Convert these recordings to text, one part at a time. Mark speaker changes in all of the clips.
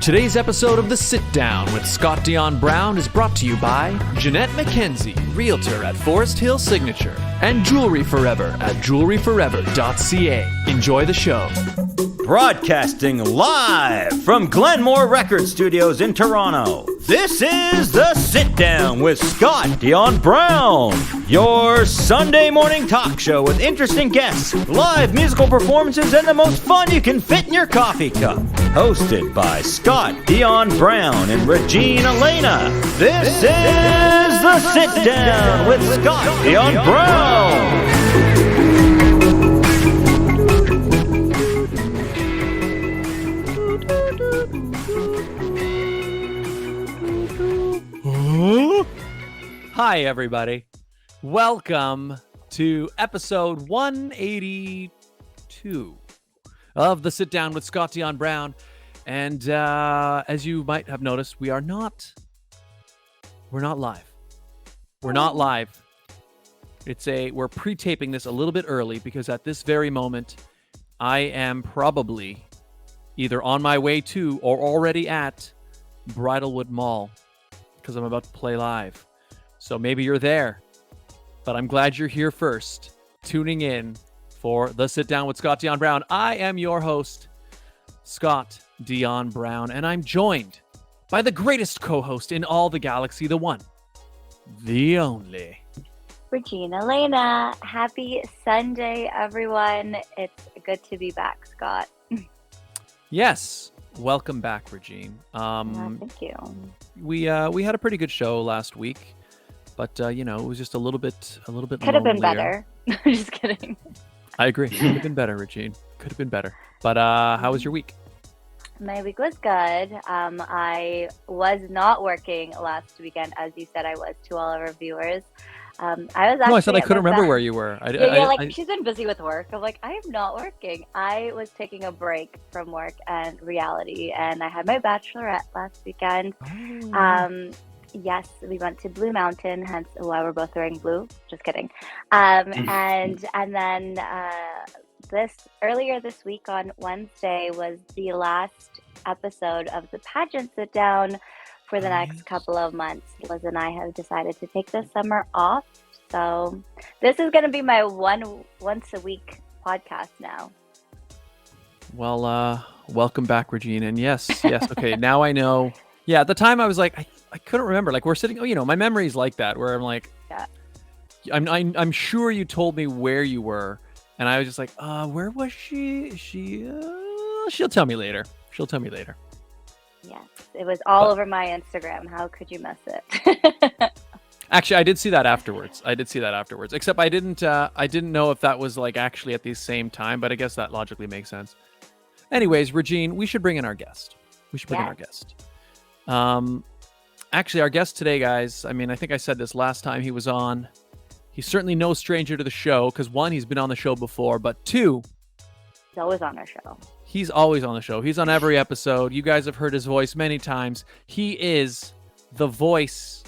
Speaker 1: Today's episode of The Sit Down with Scott Dion Brown is brought to you by Jeanette McKenzie, Realtor at Forest Hill Signature, and Jewelry Forever at jewelryforever.ca. Enjoy the show.
Speaker 2: Broadcasting live from Glenmore Record Studios in Toronto, this is The Sit Down with Scott Dion Brown, your Sunday morning talk show with interesting guests, live musical performances, and the most fun you can fit in your coffee cup. Hosted by Scott Dion Brown and Regine Alaina, this is The Sit Down with Scott Dion Brown.
Speaker 1: Hi, everybody. Welcome to episode 182 of The Sit Down with Scott Dion Brown. And as you might have noticed, we're not live. We're not live. We're pre-taping this a little bit early because at this very moment, I am probably either on my way to or already at Bridlewood Mall because I'm about to play live. So maybe you're there, but I'm glad you're here first, tuning in for The Sit Down with Scott Dion Brown. I am your host, Scott Dion Brown, and I'm joined by the greatest co-host in all the galaxy, the one, the only,
Speaker 3: Regine Alaina. Happy Sunday, everyone. It's good to be back, Scott.
Speaker 1: Yes, welcome back, Regine.
Speaker 3: Thank you.
Speaker 1: We had a pretty good show last week. But, it was just a little bit
Speaker 3: Could have been better. Just kidding.
Speaker 1: I agree. Could have been better, Regine. Could have been better. But how was your week?
Speaker 3: My week was good. I was not working last weekend, as you said I was to all of our viewers. I was actually.
Speaker 1: No, I said I couldn't remember where you were.
Speaker 3: She's been busy with work. I'm like, I am not working. I was taking a break from work and reality, and I had my bachelorette last weekend.
Speaker 1: Oh.
Speaker 3: Yes, we went to Blue Mountain, hence why we're both wearing blue. Just kidding. And then earlier this week on Wednesday was the last episode of the pageant sit down for the next couple of months. Liz and I have decided to take this summer off, so this is going to be my once a week podcast now.
Speaker 1: Well, welcome back, Regine. And yes, okay, now I know. Yeah, at the time I was like, I couldn't remember. Like we're sitting, my memory's like that, where I'm like,
Speaker 3: yeah.
Speaker 1: I'm sure you told me where you were, and I was just like, where was she? She'll tell me later.
Speaker 3: Yes, it was all over my Instagram. How could you miss it?
Speaker 1: Actually, I did see that afterwards. Except I didn't know if that was like actually at the same time, but I guess that logically makes sense. Anyways, Regine, we should bring in our guest. Actually, our guest today, guys, I think I said this last time he was on. He's certainly no stranger to the show because, one, he's been on the show before, but two,
Speaker 3: he's always on our show.
Speaker 1: He's always on the show. He's on every episode. You guys have heard his voice many times. He is the voice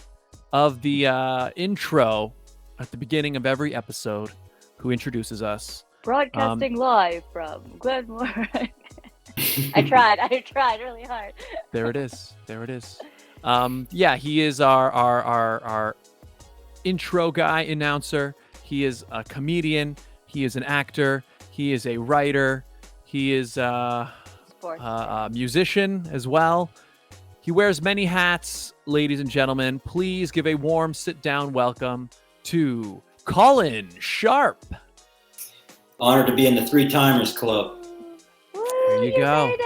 Speaker 1: of the intro at the beginning of every episode who introduces us.
Speaker 3: Broadcasting live from Glenmore. I tried really hard.
Speaker 1: There it is. He is our intro guy, announcer. He is a comedian. He is an actor. He is a writer. He is a musician as well. He wears many hats, ladies and gentlemen. Please give a warm sit-down welcome to Colin Sharpe.
Speaker 4: Honored to be in the Three Timers Club.
Speaker 3: Woo,
Speaker 1: there you go.
Speaker 3: Made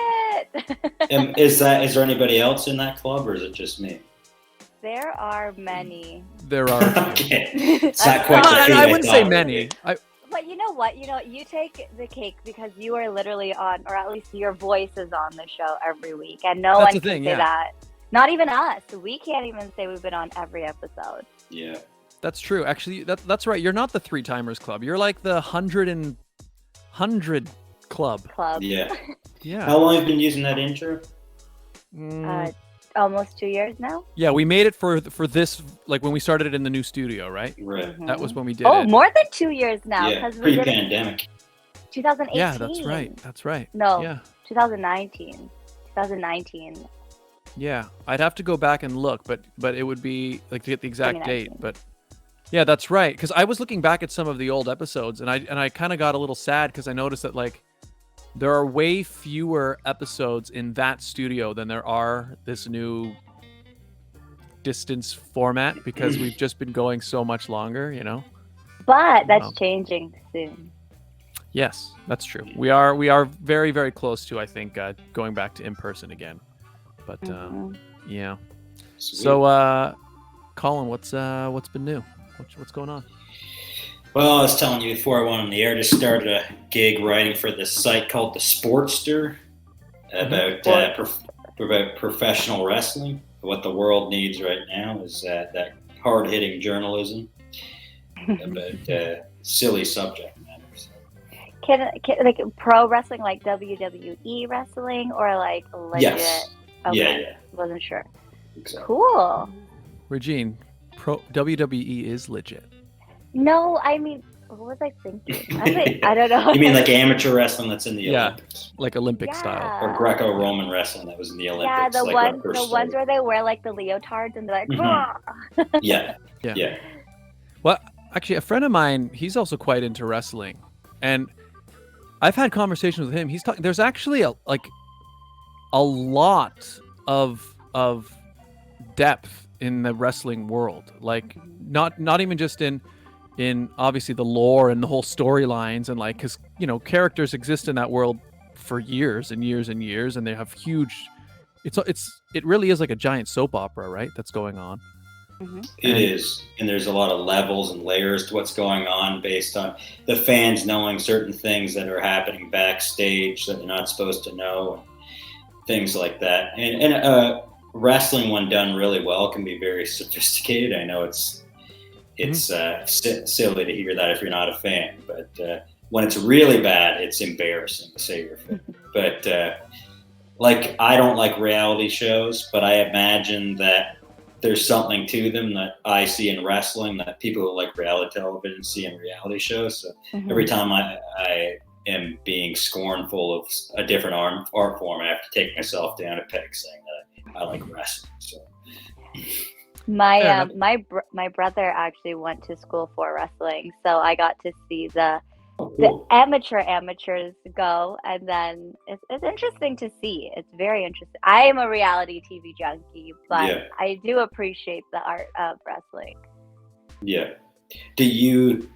Speaker 3: it.
Speaker 4: Is there anybody else in that club, or is it just me?
Speaker 3: There are many.
Speaker 1: There are.
Speaker 4: Okay. It's not quite the feat
Speaker 1: I wouldn't say
Speaker 4: thought.
Speaker 1: many.
Speaker 3: But you know what? You take the cake because you are literally on, or at least your voice is on the show every week, and no one can say that. Not even us. We can't even say we've been on every episode.
Speaker 4: Yeah.
Speaker 1: That's true. Actually, that's right. You're not the Three Timers Club. You're like the 100 Club.
Speaker 4: Yeah.
Speaker 1: Yeah.
Speaker 4: How long have you been using that intro?
Speaker 3: Almost 2 years now.
Speaker 1: Yeah, we made it for this, like when we started it in the new studio, right?
Speaker 4: Right.
Speaker 3: Mm-hmm.
Speaker 1: That was when we did
Speaker 3: it.
Speaker 1: it.
Speaker 3: More than 2 years now.
Speaker 4: Yeah,
Speaker 3: we did
Speaker 4: pre-pandemic.
Speaker 3: 2018.
Speaker 1: Yeah, that's right.
Speaker 3: No,
Speaker 1: Yeah.
Speaker 3: 2019.
Speaker 1: Yeah, I'd have to go back and look, but it would be like to get the exact date.
Speaker 3: 2019.
Speaker 1: But yeah, that's right. Because I was looking back at some of the old episodes, and I kind of got a little sad because I noticed that like there are way fewer episodes in that studio than there are this new distance format because we've just been going so much longer, you know.
Speaker 3: But that's
Speaker 1: Wow.
Speaker 3: changing soon.
Speaker 1: Yes, that's true. We are very, very close to, I think, going back to in person again. But
Speaker 3: Mhm.
Speaker 1: yeah.
Speaker 4: Sweet.
Speaker 1: So, Colin, what's been new? What's going on?
Speaker 4: Well, I was telling you before I went on the air, just started a gig writing for this site called The Sportster about about professional wrestling. What the world needs right now is that hard-hitting journalism about silly subject matter. So.
Speaker 3: Can like pro wrestling, like WWE wrestling, or like legit?
Speaker 4: Yes.
Speaker 3: Okay.
Speaker 4: Yeah.
Speaker 3: Wasn't sure.
Speaker 4: Exactly.
Speaker 3: Cool.
Speaker 1: Regine, WWE is legit.
Speaker 3: No, I mean, what was I thinking? I don't know.
Speaker 4: You mean like amateur wrestling that's in the
Speaker 1: Yeah.
Speaker 4: Olympics?
Speaker 1: Like Olympic style.
Speaker 4: Or Greco-Roman wrestling that was in the
Speaker 3: Yeah,
Speaker 4: Olympics?
Speaker 3: the
Speaker 4: like
Speaker 3: ones where they wear like the leotards and they're like,
Speaker 4: Mhm. Yeah.
Speaker 1: Well, actually, a friend of mine, he's also quite into wrestling, and I've had conversations with him. He's talking. There's actually a lot of depth in the wrestling world. Like not even just in obviously the lore and the whole storylines and like because characters exist in that world for years and years and years, and they have huge. It really is like a giant soap opera, right? That's going on.
Speaker 4: It is, and there's a lot of levels and layers to what's going on based on the fans knowing certain things that are happening backstage that they're not supposed to know, and things like that. And wrestling, when done really well, can be very sophisticated. I know it's silly to hear that if you're not a fan, but when it's really bad, it's embarrassing to say you're a fan. But like, I don't like reality shows, but I imagine that there's something to them that I see in wrestling that people who like reality television see in reality shows. So every time I am being scornful of a different art form, I have to take myself down a peg saying that I like wrestling. So
Speaker 3: my brother actually went to school for wrestling, so I got to see the amateurs go, and then it's interesting to see. It's very interesting. I am a reality TV junkie, but I do appreciate the art of wrestling.
Speaker 4: Yeah. Do you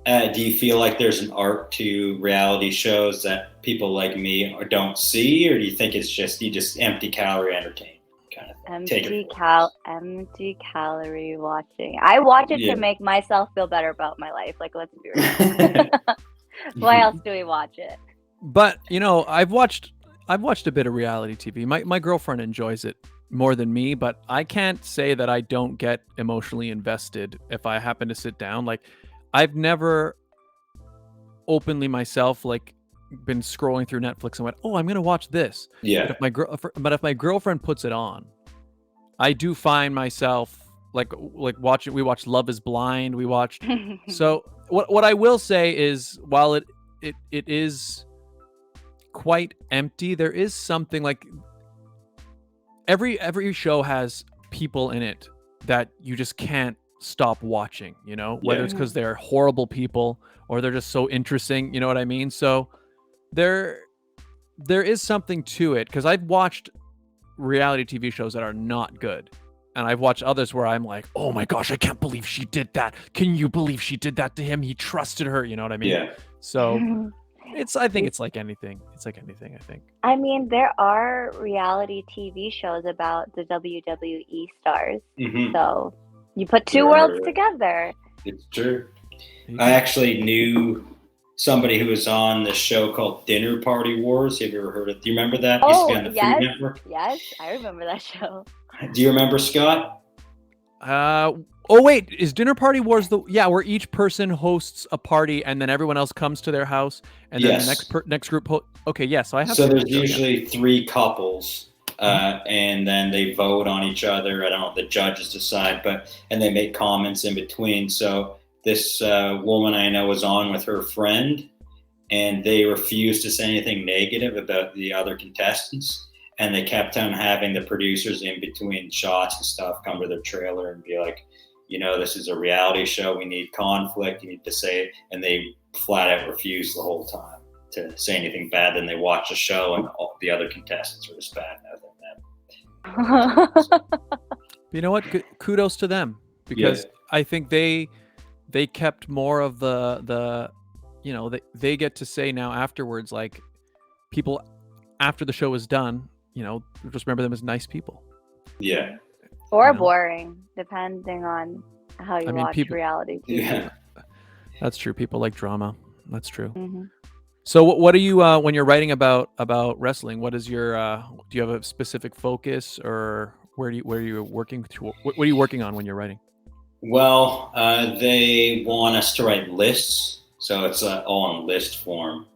Speaker 4: feel like there's an art to reality shows that people like me don't see, or do you think it's just empty calorie entertainment kind of thing?
Speaker 3: Empty calorie watching. I watch it to make myself feel better about my life. Like, let's be real. Why else do we watch it?
Speaker 1: But I've watched a bit of reality TV. My girlfriend enjoys it more than me, but I can't say that I don't get emotionally invested if I happen to sit down. Like, I've never openly myself like been scrolling through Netflix and went, "Oh, I'm gonna watch this."
Speaker 4: Yeah.
Speaker 1: But if my girlfriend puts it on, I do find myself like watching. We watched Love Is Blind. We watched. So what I will say is, while it is quite empty, there is something like every show has people in it that you just can't stop watching. Whether it's because they're horrible people or they're just so interesting. You know what I mean? So there is something to it, because I've watched reality TV shows that are not good, and I've watched others where I'm like, oh my gosh, I can't believe she did that. Can you believe she did that to him? He trusted her. You know what I mean?
Speaker 4: Yeah.
Speaker 1: So I think it's like anything. It's like anything, I think.
Speaker 3: I mean, there are reality TV shows about the WWE stars. So you put two worlds together.
Speaker 4: It's true. I actually knew somebody who was on this show called Dinner Party Wars. Have you ever heard of it? Do you remember that? It used to be on the Food Network.
Speaker 3: Yes, I remember that show.
Speaker 4: Do you remember, Scott?
Speaker 1: Oh wait, is Dinner Party Wars where each person hosts a party and then everyone else comes to their house and then the next group okay, yes, so I have.
Speaker 4: So there's usually three couples, and then they vote on each other. I don't know if the judges decide, and they make comments in between. So this woman I know was on with her friend, and they refused to say anything negative about the other contestants. and they kept on having the producers in between shots and stuff come to their trailer and be like, this is a reality show. We need conflict. You need to say it. And they flat out refused the whole time to say anything bad. Then they watch the show and all the other contestants are just bad now than them.
Speaker 1: You know what? Kudos to them, because I think they kept more of the they get to say now afterwards, like, people after the show is done, just remember them as nice people.
Speaker 4: Yeah.
Speaker 3: Or boring, depending on how you watch reality TV.
Speaker 4: Yeah.
Speaker 1: That's true. People like drama. That's true.
Speaker 3: Mm-hmm.
Speaker 1: So what do you when you're writing about wrestling? What is your do you have a specific focus, or where are you working to? What are you working on when you're writing?
Speaker 4: Well, they want us to write lists, so it's all in list form.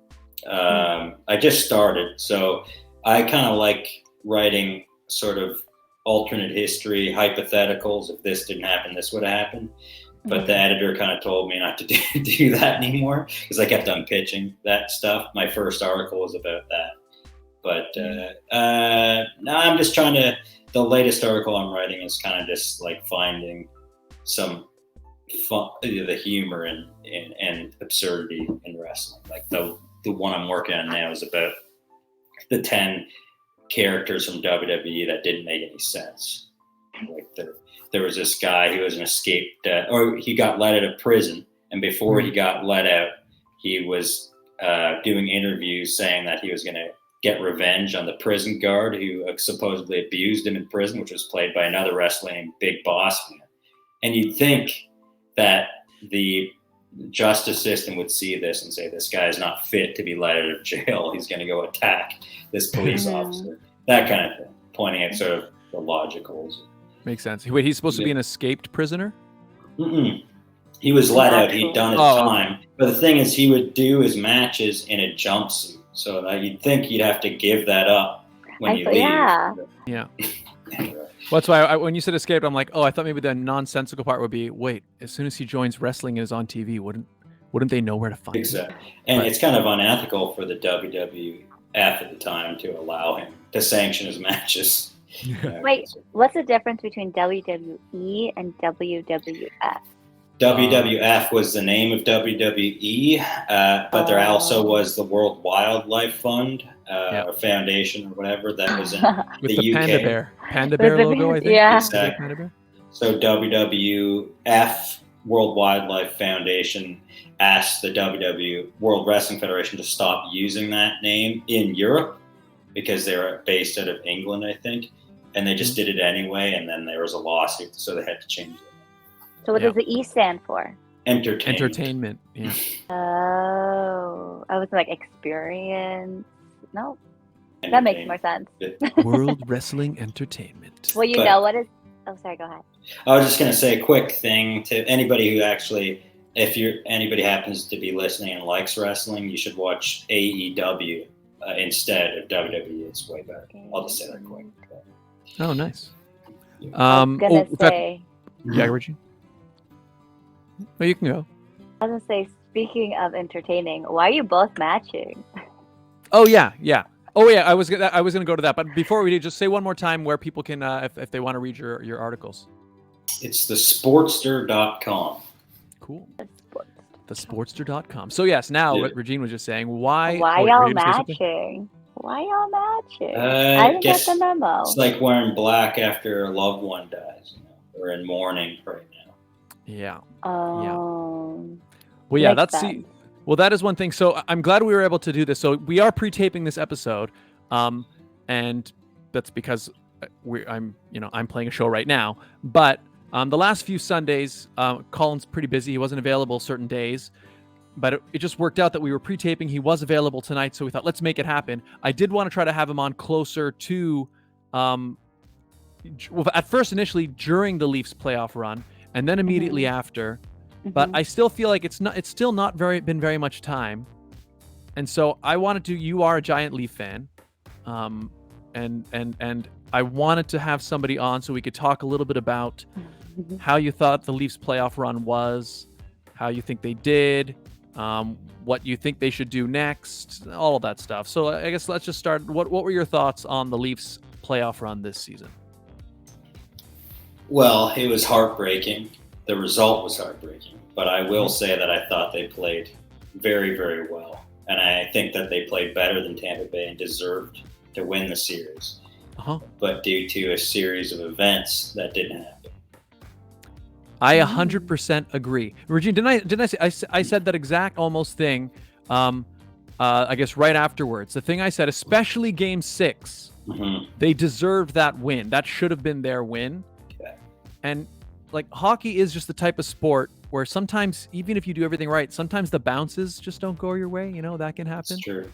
Speaker 4: I just started, so I kind of like writing sort of alternate history, hypotheticals. If this didn't happen, this would have happened. But the editor kind of told me not to do that anymore, because I kept on pitching that stuff. My first article was about that. But now I'm just trying to, the latest article I'm writing is kind of just like finding some fun, the humor and absurdity in wrestling. Like the one I'm working on now is about the 10 characters from WWE that didn't make any sense. Like there was this guy who was an escaped, or he got let out of prison, and before he got let out, he was doing interviews saying that he was going to get revenge on the prison guard who supposedly abused him in prison, which was played by another wrestler named Big Boss Man. And you'd think that the justice system would see this and say, this guy is not fit to be let out of jail. He's going to go attack this police officer. That kind of thing, pointing at sort of the logicals.
Speaker 1: Makes sense. Wait, he's supposed to be an escaped prisoner?
Speaker 4: Mm-mm. He was let out. He'd done his time. But the thing is, he would do his matches in a jumpsuit. So that you'd think you'd have to give that up when you leave.
Speaker 3: Yeah.
Speaker 1: Well, that's why when you said escaped, I'm like, I thought maybe the nonsensical part would be, wait, as soon as he joins wrestling and is on TV, wouldn't they know where to find him?
Speaker 4: Exactly. And it's kind of unethical for the WWF at the time to allow him to sanction his matches.
Speaker 3: Wait, what's the difference between WWE and WWF?
Speaker 4: WWF was the name of WWE, but there also was the World Wildlife Fund, or Foundation, or whatever, that was in
Speaker 1: with
Speaker 4: the
Speaker 1: UK. Panda
Speaker 3: With
Speaker 1: Bear
Speaker 3: the
Speaker 1: logo, I think.
Speaker 3: yeah.
Speaker 4: Exactly.
Speaker 1: Panda Bear?
Speaker 4: So WWF, World Wildlife Foundation, asked the World Wrestling Federation to stop using that name in Europe because they were based out of England, I think, and they just did it anyway, and then there was a lawsuit, so they had to change it.
Speaker 3: So what does the E stand for?
Speaker 1: Entertainment. Yeah.
Speaker 3: Oh, I was like experience. No, that makes more sense.
Speaker 1: World Wrestling Entertainment.
Speaker 3: Well, you know what is? Oh, sorry. Go ahead.
Speaker 4: I was just going to say a quick thing to anybody who actually, anybody happens to be listening and likes wrestling, you should watch AEW instead of WWE. It's way better. I'll just say that quick.
Speaker 1: Oh, nice.
Speaker 3: I was gonna say.
Speaker 1: Yeah, Regine. No, you can go.
Speaker 3: I was gonna say, speaking of entertaining, why are you both matching?
Speaker 1: Oh yeah. Oh yeah, I was gonna go to that, but before we do, just say one more time where people can, if they want to read your articles.
Speaker 4: It's thesportster.com.
Speaker 1: Cool. Thesportster.com. So yes, now what Regine was just saying, why
Speaker 3: y'all matching? Why y'all matching? I didn't get the memo.
Speaker 4: It's like wearing black after a loved one dies. We're in mourning right now.
Speaker 1: Yeah.
Speaker 3: Well,
Speaker 1: yeah, that is one thing. So I'm glad we were able to do this. So we are pre-taping this episode, and that's because I'm playing a show right now. But the last few Sundays, Colin's pretty busy. He wasn't available certain days, but it just worked out that we were pre-taping. He was available tonight, so we thought, let's make it happen. I did want to try to have him on closer to, at first initially during the Leafs playoff run, and then immediately after. But I still feel like it's still not been very much time. And so I wanted to, you are a giant Leaf fan. And I wanted to have somebody on so we could talk a little bit about how you thought the Leafs playoff run was, how you think they did, what you think they should do next, all of that stuff. So I guess let's just start. What were your thoughts on the Leafs playoff run this season?
Speaker 4: Well, it was heartbreaking. The result was heartbreaking. But I will say that I thought they played very, very well. And I think that they played better than Tampa Bay and deserved to win the series. But due to a series of events, that didn't happen.
Speaker 1: I 100% agree. Regine, didn't I say I said that exact almost thing? I guess right afterwards. The thing I said, especially Game 6, they deserved that win. That should have been their win. Okay. And like hockey is just the type of sport where sometimes, even if you do everything right, sometimes the bounces just don't go your way. You know, that can happen.
Speaker 4: That's true.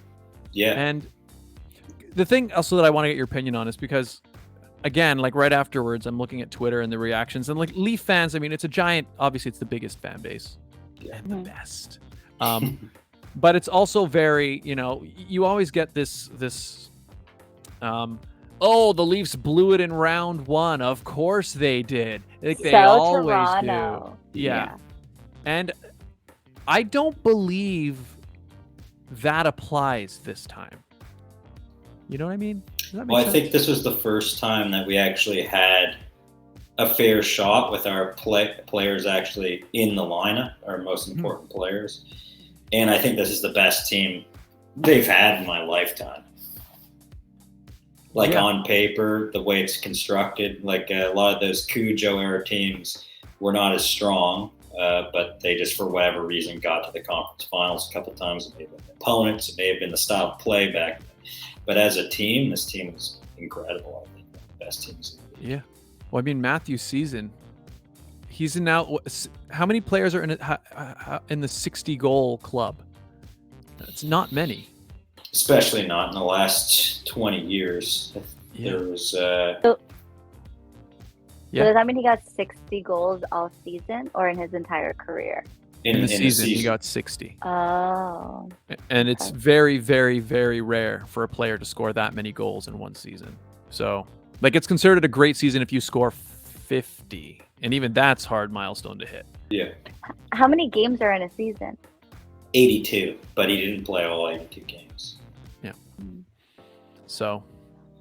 Speaker 4: Yeah.
Speaker 1: And the thing also that I want to get your opinion on is because, again, like right afterwards, I'm looking at Twitter and the reactions, and like Leaf fans, I mean, it's a giant, obviously it's the biggest fan base and the best. But it's also very, you know, you always get this, oh, the Leafs blew it in round 1. Of course they did. Like they always
Speaker 3: Toronto.
Speaker 1: do. Yeah. And I don't believe that applies this time. You know what I mean? Does that make sense?
Speaker 4: I think this was the first time that we actually had a fair shot with our players actually in the lineup, our most important players. And I think this is the best team they've had in my lifetime. Like on paper, the way it's constructed, like a lot of those Cujo era teams were not as strong, but they just, for whatever reason, got to the conference finals a couple of times. It may have been opponents, it may have been the style of play back then. But as a team, this team is incredible. I think one of the best teams.
Speaker 1: Yeah. Well, I mean, Matthew's season, he's in now. How many players are in the 60-goal club? It's not many.
Speaker 4: Especially not in the last 20 years. There was.
Speaker 3: So does that mean he got 60 goals all season, or in his entire career?
Speaker 1: In the season, he got 60.
Speaker 3: Oh.
Speaker 1: And it's very, very, very rare for a player to score that many goals in one season. So, like, it's considered a great season if you score 50. And even that's hard milestone to hit.
Speaker 4: Yeah.
Speaker 3: How many games are in a season?
Speaker 4: 82, but he didn't play all 82 games.
Speaker 1: Yeah. So,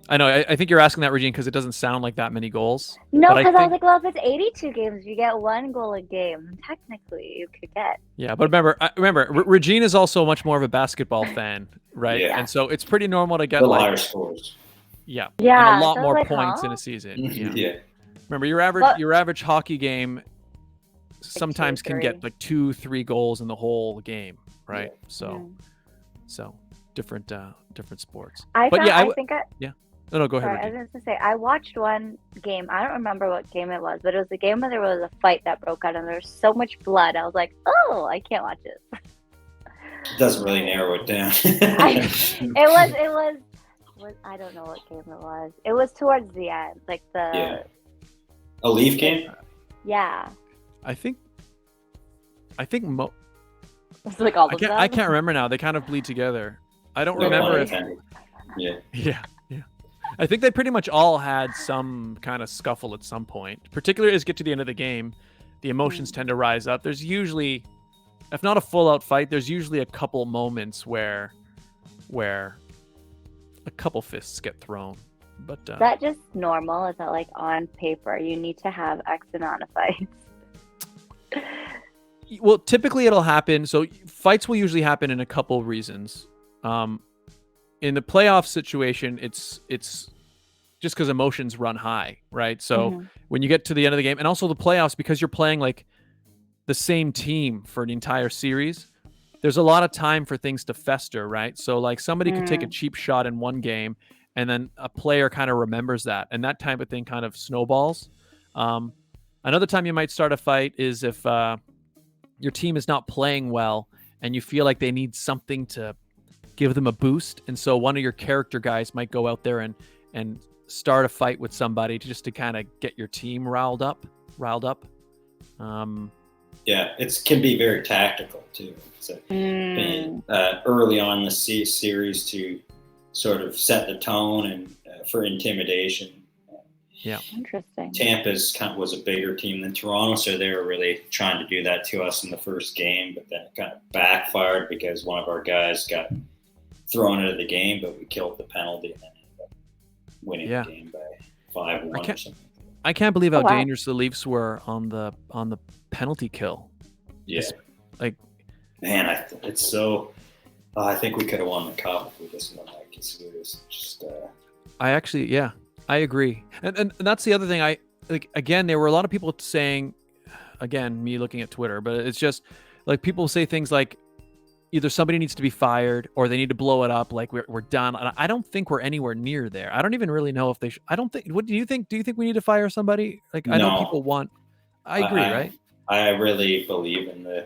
Speaker 1: I know, I think you're asking that, Regine, because it doesn't sound like that many goals.
Speaker 3: No, because I was like, well, if it's 82 games, you get 1 goal a game. Technically, you could get.
Speaker 1: Yeah, but remember, Regine is also much more of a basketball fan, right?
Speaker 4: Yeah.
Speaker 1: And so it's pretty normal to get
Speaker 4: the higher scores.
Speaker 1: Yeah.
Speaker 3: Yeah.
Speaker 1: And a lot more
Speaker 3: like,
Speaker 1: points in a season.
Speaker 4: Yeah.
Speaker 1: Remember, your average hockey game sometimes can get like 2-3 goals in the whole game, right?
Speaker 4: Yeah.
Speaker 1: So different sports.
Speaker 3: No, go ahead.
Speaker 1: I was
Speaker 3: going to say, I watched one game. I don't remember what game it was, but it was a game where there was a fight that broke out and there was so much blood. I was like, oh, I can't watch it.
Speaker 4: It doesn't really narrow it down.
Speaker 3: It was. I don't know what game it was. It was towards the end, like the.
Speaker 4: A Leaf game?
Speaker 3: Yeah.
Speaker 1: I think.
Speaker 3: It's like all of them.
Speaker 1: I can't remember now. They kind of bleed together. I don't remember if. Yeah. I think they pretty much all had some kind of scuffle at some point. Particularly as you get to the end of the game, the emotions tend to rise up. There's usually, if not a full-out fight, there's usually a couple moments where a couple fists get thrown. But
Speaker 3: is that just normal? Is that like on paper you need to have X amount of fights?
Speaker 1: Well, typically it'll happen. So fights will usually happen in a couple reasons. In the playoff situation, it's just because emotions run high, right? So when you get to the end of the game, and also the playoffs, because you're playing like the same team for an entire series, there's a lot of time for things to fester, right? So like somebody could take a cheap shot in one game, and then a player kind of remembers that, and that type of thing kind of snowballs. Another time you might start a fight is if your team is not playing well, and you feel like they need something to give them a boost, and so one of your character guys might go out there and start a fight with somebody to kind of get your team riled up.
Speaker 4: Yeah, it can be very tactical too. So early on in the series to sort of set the tone and for intimidation.
Speaker 1: Yeah.
Speaker 3: Interesting.
Speaker 4: Tampa's was a bigger team than Toronto, so they were really trying to do that to us in the first game, but then it kind of backfired because one of our guys got thrown out of the game, but we killed the penalty and then ended up winning the game by 5-1 or something.
Speaker 1: I can't believe how
Speaker 3: wow.
Speaker 1: dangerous the Leafs were on the penalty kill.
Speaker 4: Yeah.
Speaker 1: Like,
Speaker 4: man, it's so. I think we could have won the cup if we just won like it's just.
Speaker 1: I agree, and that's the other thing. I like again. There were a lot of people saying, again, me looking at Twitter, but it's just like people say things like either somebody needs to be fired or they need to blow it up. Like we're done. And I don't think we're anywhere near there. I don't even really know if they. I don't think. What do you think? Do you think we need to fire somebody? Like I know people want. I agree, right?
Speaker 4: I really believe in the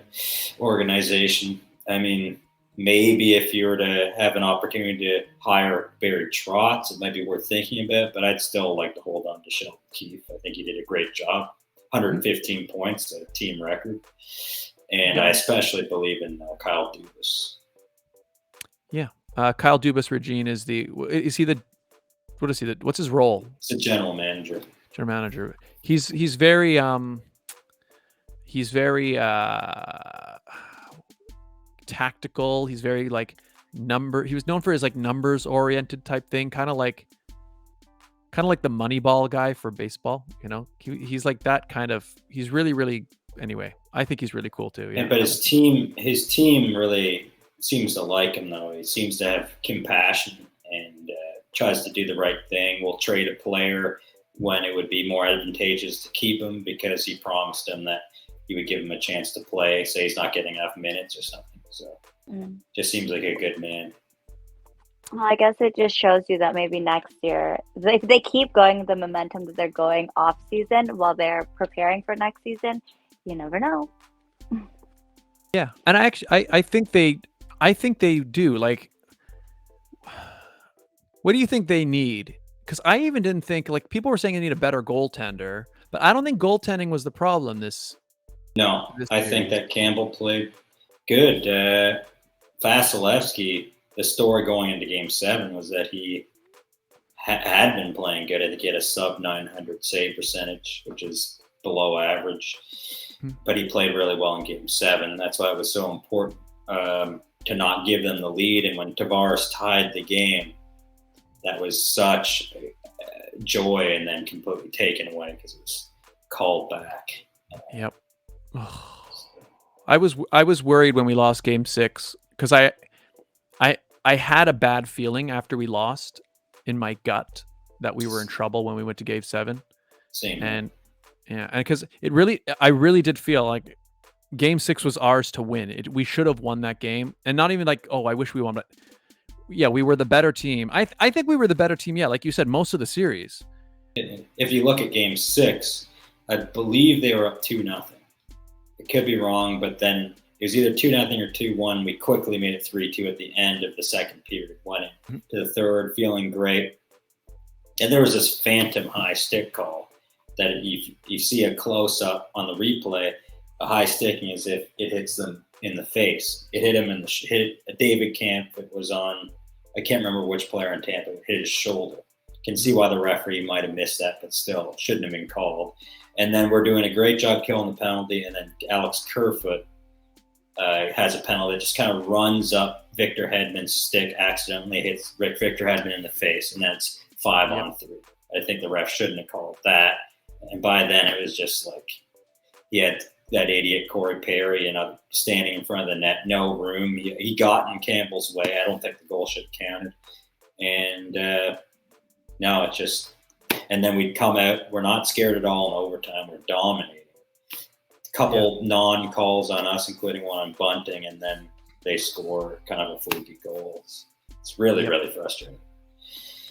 Speaker 4: organization. I mean, maybe if you were to have an opportunity to hire Barry Trotz, it might be worth thinking about, but I'd still like to hold on to Sheldon Keefe. I think he did a great job. 115 points, a team record. And I especially believe in Kyle Dubas.
Speaker 1: Yeah. Kyle Dubas, Regine, what's his role?
Speaker 4: He's a general manager.
Speaker 1: He's very tactical. He's very he was known for his numbers oriented type thing, kind of like the Moneyball guy for baseball, he's like that kind of. He's really anyway, I think he's really cool too.
Speaker 4: But his team really seems to like him though. He seems to have compassion and tries to do the right thing. Will trade a player when it would be more advantageous to keep him because he promised him that he would give him a chance to play, say he's not getting enough minutes or something. So just seems like a good man.
Speaker 3: Well, I guess it just shows you that maybe next year, if they keep going the momentum that they're going off season while they're preparing for next season, you never know.
Speaker 1: Yeah, and I think they do. Like, what do you think they need? Because I even didn't think, people were saying they need a better goaltender, but I don't think goaltending was the problem
Speaker 4: No, I think that Campbell played good. Vasilevsky, the story going into Game 7 was that he had been playing good. I think he had a sub-900 save percentage, which is below average. But he played really well in Game 7. That's why it was so important to not give them the lead. And when Tavares tied the game, that was such joy and then completely taken away because it was called back.
Speaker 1: Yep. I was worried when we lost Game 6 because I had a bad feeling after we lost in my gut that we were in trouble when we went to Game 7.
Speaker 4: Same.
Speaker 1: And because I really did feel like Game 6 was ours to win. We should have won that game, and not even I wish we won, but yeah, we were the better team. I think we were the better team. Yeah, like you said, most of the series.
Speaker 4: If you look at Game 6, I believe they were up 2-0. It could be wrong, but then it was either 2-0 or 2-1. We quickly made it 3-2 at the end of the second period, went into the third, feeling great. And there was this phantom high stick call that if you see a close-up on the replay, a high sticking as if it hits them in the face. It hit him hit David Camp. It was on, I can't remember which player in Tampa, it hit his shoulder. Can see why the referee might have missed that, but still shouldn't have been called. And then we're doing a great job killing the penalty, and then Alex Kerfoot has a penalty that just kind of runs up Victor Hedman's stick, accidentally hits Victor Hedman in the face, and that's 5-on-3. I think the ref shouldn't have called that. And by then it was just he had that idiot Corey Perry standing in front of the net, no room. He got in Campbell's way. I don't think the goal should have counted. And no, it's just, and then we'd come out. We're not scared at all in overtime. We're dominating. A couple non-calls on us, including one on Bunting, and then they score kind of a fluky goal. It's really, really frustrating.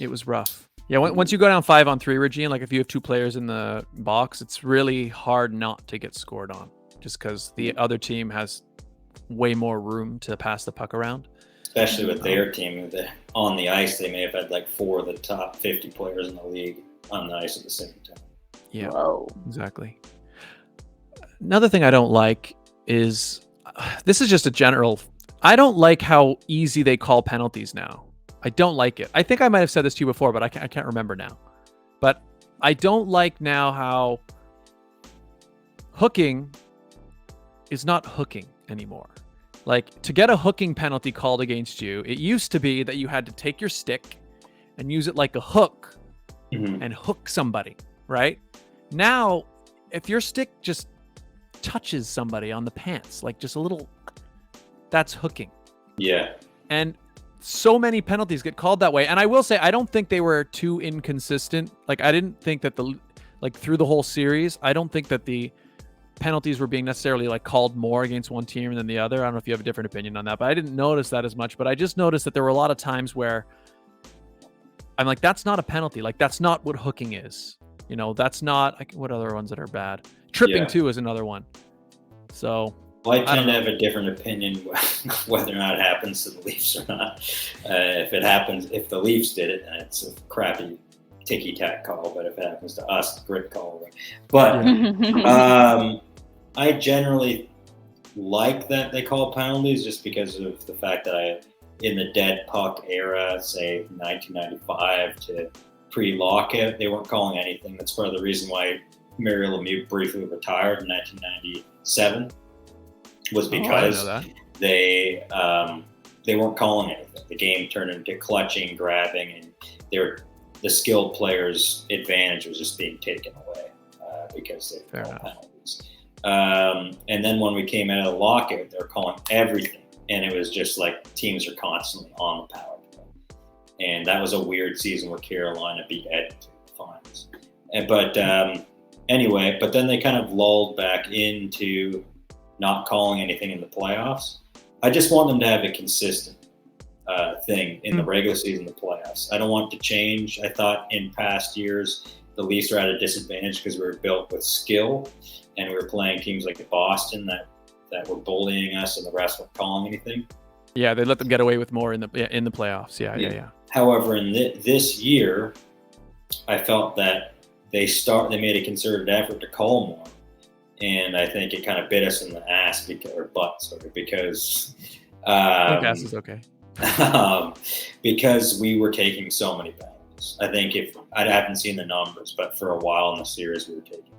Speaker 1: It was rough. Yeah, once you go down 5-on-3, Regine, if you have two players in the box, it's really hard not to get scored on, just because the other team has way more room to pass the puck around.
Speaker 4: Especially with their team, on the ice, they may have had 4 of the top 50 players in the league on the ice at the same time.
Speaker 1: Yeah,
Speaker 3: Whoa.
Speaker 1: Exactly. Another thing I don't like is, this is just a general, I don't like how easy they call penalties now. I don't like it. I think I might have said this to you before, but I can't remember now. But I don't like now how hooking is not hooking anymore. Like, to get a hooking penalty called against you, it used to be that you had to take your stick and use it like a hook and hook somebody, right? Now, if your stick just touches somebody on the pants, like just a little, that's hooking.
Speaker 4: Yeah.
Speaker 1: And so many penalties get called that way. And I will say, I don't think they were too inconsistent. Like, I didn't think that through the whole series, I don't think that the penalties were being necessarily like called more against one team than the other. I don't know if you have a different opinion on that, but I didn't notice that as much. But I just noticed that there were a lot of times where I'm like, that's not a penalty. Like, that's not what hooking is. You know, that's not, what other ones that are bad? Tripping too is another one. So
Speaker 4: well, I tend to have a different opinion whether or not it happens to the Leafs or not. If the Leafs did it, then it's a crappy ticky-tack call. But if it happens to us, great call. But I generally like that they call penalties just because of the fact that in the dead puck era, say 1995 to pre-lockout, they weren't calling anything. That's part of the reason why Mario Lemieux briefly retired in 1997 was because they weren't calling anything. The game turned into clutching, grabbing, and the skilled players' advantage was just being taken away because they called penalties. And then when we came out of the lockout, they were calling everything. And it was just like teams are constantly on the power play. And that was a weird season where Carolina beat Edmonton in the finals. Anyway, but then they kind of lulled back into not calling anything in the playoffs. I just want them to have a consistent thing in the regular season, the playoffs. I don't want it to change. I thought in past years, the Leafs were at a disadvantage because we were built with skill and we were playing teams like Boston that were bullying us and the rest weren't calling anything.
Speaker 1: Yeah, they let them get away with more in the playoffs. Yeah.
Speaker 4: However, in this year, I felt that they made a concerted effort to call more, and I think it kind of bit us in the ass because
Speaker 1: I think ass is okay.
Speaker 4: Because we were taking so many penalties. I think I haven't seen the numbers, but for a while in the series we were taking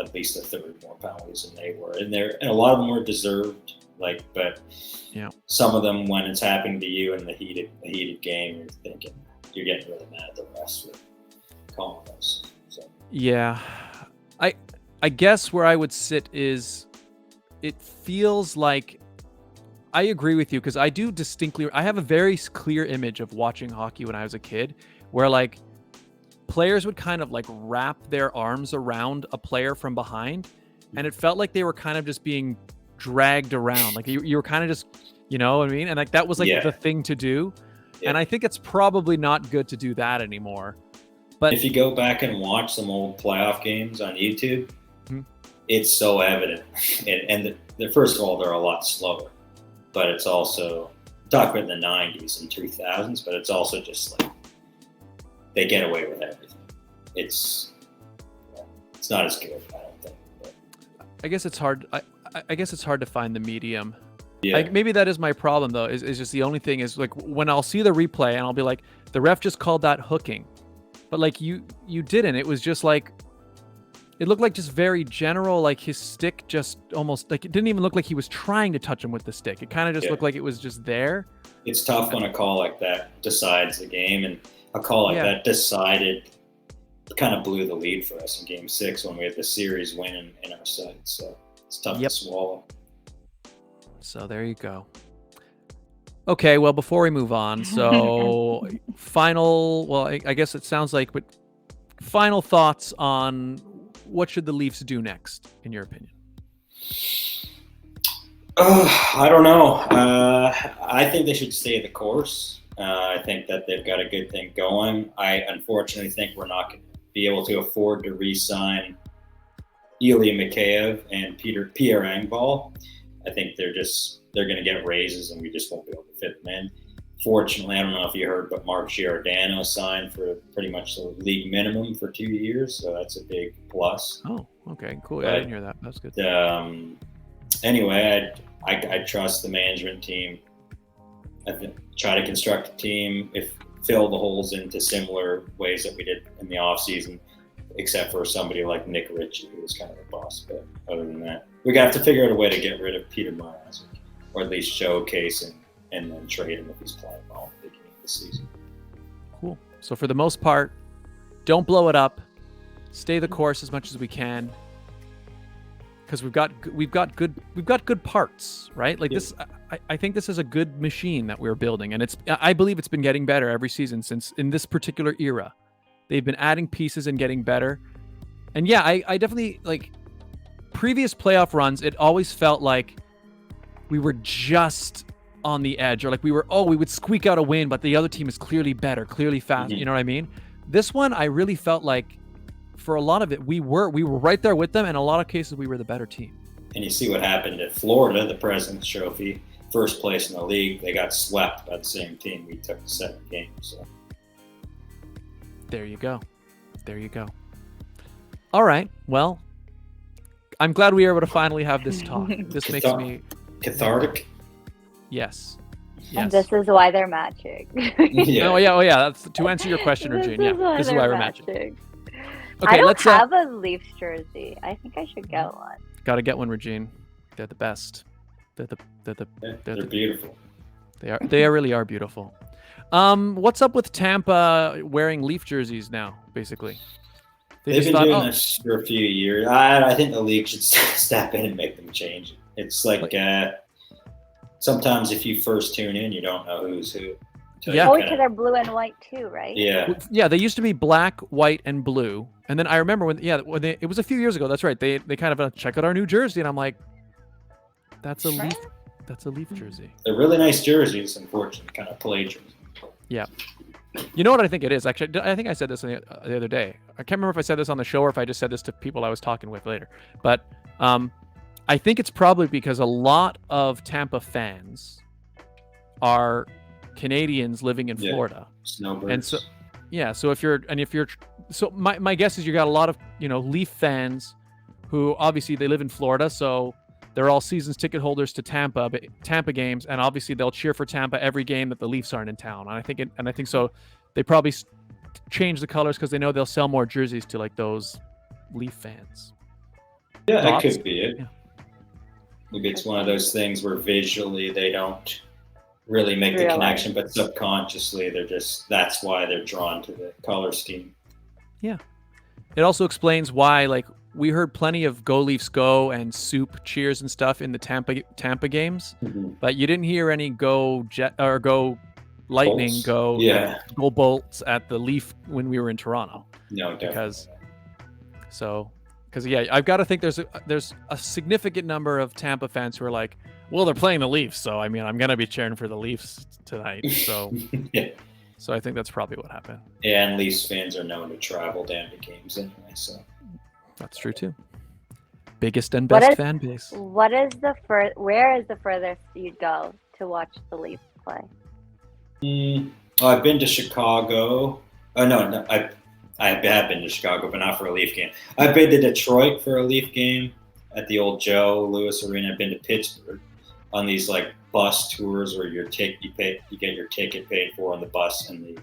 Speaker 4: at least a third more penalties than they were, and a lot of them were deserved. But some of them, when it's happening to you in the heated game, you're thinking you're getting really mad at the refs for calling those. So. Yeah,
Speaker 1: I guess where I would sit is, it feels like I agree with you because I have a very clear image of watching hockey when I was a kid, where like players would kind of like wrap their arms around a player from behind, and it felt like they were kind of just being dragged around. Like you were kind of just, you know what I mean? And like that was like the thing to do. Yeah. And I think it's probably not good to do that anymore. But
Speaker 4: if you go back and watch some old playoff games on YouTube, it's so evident. And first of all, they're a lot slower, but it's also, talk about the 90s and 2000s, but it's also just like, they get away with everything. It's not as good, I don't think. But.
Speaker 1: I guess it's hard. I guess it's hard to find the medium.
Speaker 4: Yeah.
Speaker 1: Maybe that is my problem though. Is just the only thing is like when I'll see the replay and I'll be like, the ref just called that hooking, but like you didn't. It was just like, it looked like just very general. Like his stick just almost like, it didn't even look like he was trying to touch him with the stick. It kind of just looked like it was just there.
Speaker 4: It's tough when a call like that decides the game, and a call like that kind of blew the lead for us in Game 6 when we had the series win in our sights. So it's tough to swallow.
Speaker 1: So there you go. Okay, well, before we move on, so I guess it sounds like, but final thoughts on what should the Leafs do next, in your opinion?
Speaker 4: I don't know. I think they should stay the course. I think that they've got a good thing going. I unfortunately think we're not going to be able to afford to re-sign Ilya Mikheyev and Pierre Engvall. I think they're going to get raises and we just won't be able to fit them in. Fortunately, I don't know if you heard, but Mark Giordano signed for pretty much the league minimum for 2 years, so that's a big plus.
Speaker 1: Oh, okay, cool. But, I didn't hear that. That's good.
Speaker 4: Anyway, I trust the management team. I try to construct a team. If fill the holes into similar ways that we did in the off season, except for somebody like Nick Ritchie, who was kind of a bust. But other than that, we got to figure out a way to get rid of Peter Mrazek, or at least showcase him and then trade him if he's playing well at the beginning of the season.
Speaker 1: Cool. So for the most part, don't blow it up. Stay the course as much as we can, because we've got good parts, right? Like this, I think this is a good machine that we're building, and I believe it's been getting better every season since in this particular era. They've been adding pieces and getting better. And yeah, I definitely, like, previous playoff runs, it always felt like we were just on the edge, or like we would squeak out a win, but the other team is clearly better, clearly fast. Mm-hmm. You know what I mean? This one, I really felt like for a lot of it, we were right there with them, and in a lot of cases we were the better team. And
Speaker 4: you see what happened at Florida, the President's Trophy, first place in the league. They got swept by the same team. We took the 7 games. So.
Speaker 1: There you go. All right. Well, I'm glad we were able to finally have this talk. This makes me
Speaker 4: cathartic.
Speaker 1: Yes.
Speaker 3: And this is why they're matching.
Speaker 1: Yeah. Oh yeah. That's to answer your question, Regine. Yeah, this is why we're matching. Okay,
Speaker 3: I don't have a Leafs jersey. I think I should get one.
Speaker 1: Got to get one, Regine. They're the best. They're
Speaker 4: beautiful.
Speaker 1: They really are beautiful. What's up with Tampa wearing Leaf jerseys now? Basically,
Speaker 4: they've been doing this for a few years. I think the league should step in and make them change it. It's like sometimes if you first tune in, you don't know who's who.
Speaker 3: Yeah, because they're blue and white too, right?
Speaker 1: Yeah. They used to be black, white, and blue, and then I remember it was a few years ago. That's right. They kind of check out our new jersey, and I'm like, that's a Leaf. That's a Leaf jersey.
Speaker 4: They're really nice jerseys. Unfortunately, kind of plagiarism.
Speaker 1: Yeah. You know what I think it is? Actually, I think I said this the other day. I can't remember if I said this on the show or if I just said this to people I was talking with later. But I think it's probably because a lot of Tampa fans are Canadians living in Florida.
Speaker 4: Snowbirds.
Speaker 1: And so my guess is you got a lot of, Leaf fans who obviously they live in Florida, so they're all seasons ticket holders to Tampa games, and obviously they'll cheer for Tampa every game that the Leafs aren't in town. And I think so. They probably change the colors because they know they'll sell more jerseys to like those Leaf fans.
Speaker 4: Yeah, that could be it. Yeah. Maybe it's one of those things where visually they don't really make the connection, but subconsciously that's why they're drawn to the color scheme.
Speaker 1: Yeah. It also explains why, like, we heard plenty of "Go Leafs Go" and soup cheers and stuff in the Tampa games, but you didn't hear any "Go Jet" or "Go Lightning,"
Speaker 4: Bolts.
Speaker 1: "Go Bolts" at the Leaf when we were in Toronto.
Speaker 4: No,
Speaker 1: because I've got to think there's a significant number of Tampa fans who are like, well, they're playing the Leafs, so I mean, I'm gonna be cheering for the Leafs tonight. So So I think that's probably what happened.
Speaker 4: Yeah, and Leafs fans are known to travel down to games anyway, so.
Speaker 1: That's true too. Biggest and best fan base.
Speaker 3: Where is the furthest you'd go to watch the Leafs play?
Speaker 4: I've been to Chicago. Oh no, I have been to Chicago, but not for a Leaf game. I've been to Detroit for a Leaf game at the old Joe Louis Arena. I've been to Pittsburgh on these like bus tours where you get your ticket paid for on the bus and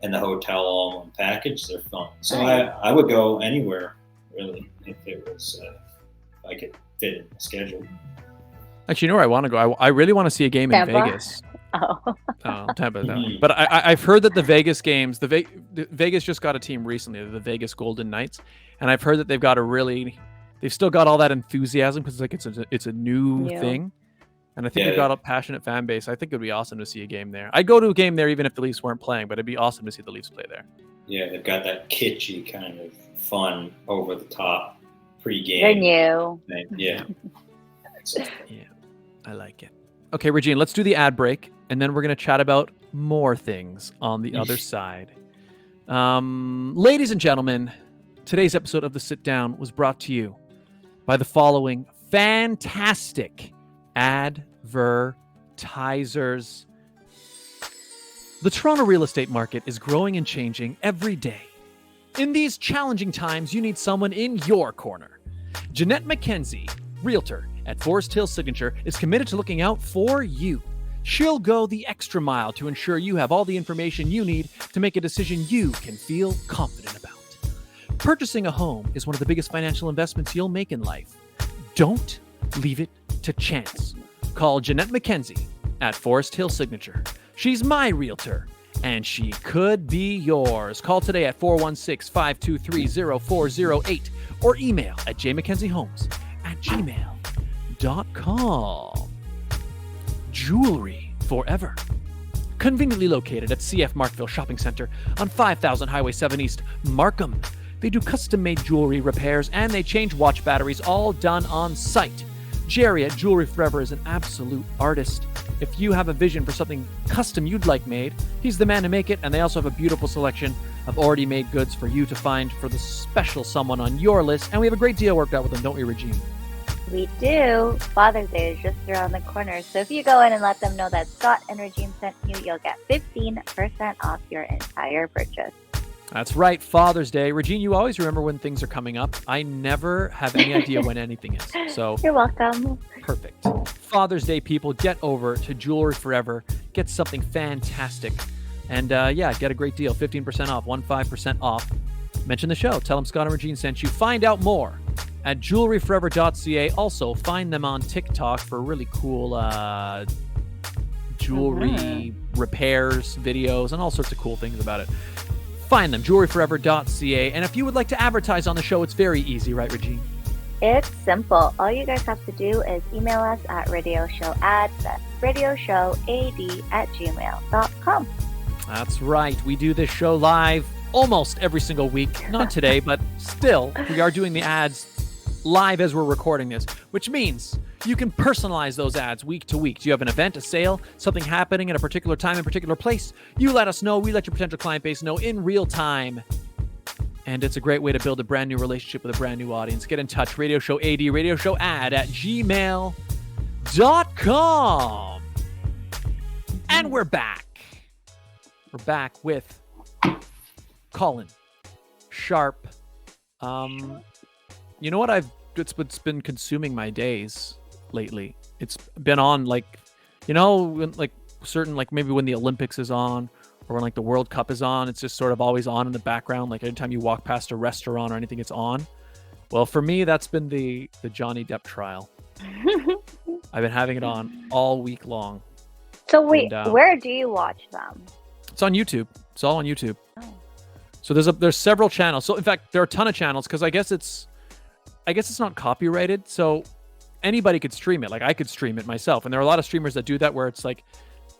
Speaker 4: the hotel all in one package. They're fun. So I would go anywhere really if it was if I could fit in the schedule.
Speaker 1: Actually, you know where I want to go? I really want to see a game in Vegas. Tampa. No. But I've heard that the Vegas games, Vegas just got a team recently, the Vegas Golden Knights, and I've heard that they've still got all that enthusiasm because it's a new thing, and I think they've got a passionate fan base. I think it would be awesome to see a game there. I'd go to a game there even if the Leafs weren't playing, but it'd be awesome to see the Leafs play there.
Speaker 4: Yeah, they've got that kitschy kind of fun, over the top pre-game.
Speaker 3: They're new.
Speaker 4: Yeah.
Speaker 1: Yeah, I like it. Okay, Regine, let's do the ad break, and then we're going to chat about more things on the other side. Ladies and gentlemen, today's episode of The Sit Down was brought to you by the following fantastic advertisers. The Toronto real estate market is growing and changing every day. In these challenging times, you need someone in your corner. Jeanette McKenzie, Realtor at Forest Hill Signature, is committed to looking out for you. She'll go the extra mile to ensure you have all the information you need to make a decision you can feel confident about. Purchasing a home is one of the biggest financial investments you'll make in life. Don't leave it to chance. Call Jeanette McKenzie at Forest Hill Signature. She's my realtor, and she could be yours. Call today at 416-523-0408 or email at jmckenziehomes@gmail.com. Jewelry forever. Conveniently located at CF Markville Shopping Center on 5000 Highway 7 East, Markham. They do custom-made jewelry repairs and they change watch batteries, all done on site. Jerry at Jewelry Forever is an absolute artist. If you have a vision for something custom you'd like made, he's the man to make it, and they also have a beautiful selection of already made goods for you to find for the special someone on your list, and we have a great deal worked out with them, don't we, Regine?
Speaker 3: We do. Father's Day is just around the corner, so if you go in and let them know that Scott and Regine sent you, you'll get 15% off your entire purchase.
Speaker 1: That's right, Father's Day. Regine, you always remember when things are coming up. I never have any idea when anything is. So
Speaker 3: You're welcome.
Speaker 1: perfect. Father's Day, people, get over to Jewelry Forever. Get something fantastic. And get a great deal. 15% off, 15% off. Mention the show. Tell them Scott and Regine sent you. Find out more at jewelryforever.ca. Also, find them on TikTok for really cool jewelry repairs, videos, and all sorts of cool things about it. Find them, jewelryforever.ca. And if you would like to advertise on the show, it's very easy, right, Regine?
Speaker 3: It's simple. All you guys have to do is email us at radioshowad, that's radioshowad@gmail.com.
Speaker 1: That's right. We do this show live almost every single week. Not today, but still, we are doing the ads live as we're recording this, which means you can personalize those ads week to week. Do you have an event, a sale, something happening at a particular time in a particular place? You let us know. We let your potential client base know in real time. And it's a great way to build a brand new relationship with a brand new audience. Get in touch. Radio Show AD, radioshowad@gmail.com. And we're back. We're back with Colin Sharpe. You know what? It's what's been consuming my days lately. It's been on certain maybe when the Olympics is on or when the World Cup is on, it's just sort of always on in the background. Like anytime you walk past a restaurant or anything, it's on. Well, for me, that's been the Johnny Depp trial. I've been having it on all week long.
Speaker 3: So wait, where do you watch them?
Speaker 1: It's on YouTube. It's all on YouTube.
Speaker 3: Oh.
Speaker 1: So there's several channels. So in fact, there are a ton of channels because I guess it's not copyrighted. So anybody could stream it. Like I could stream it myself. And there are a lot of streamers that do that where it's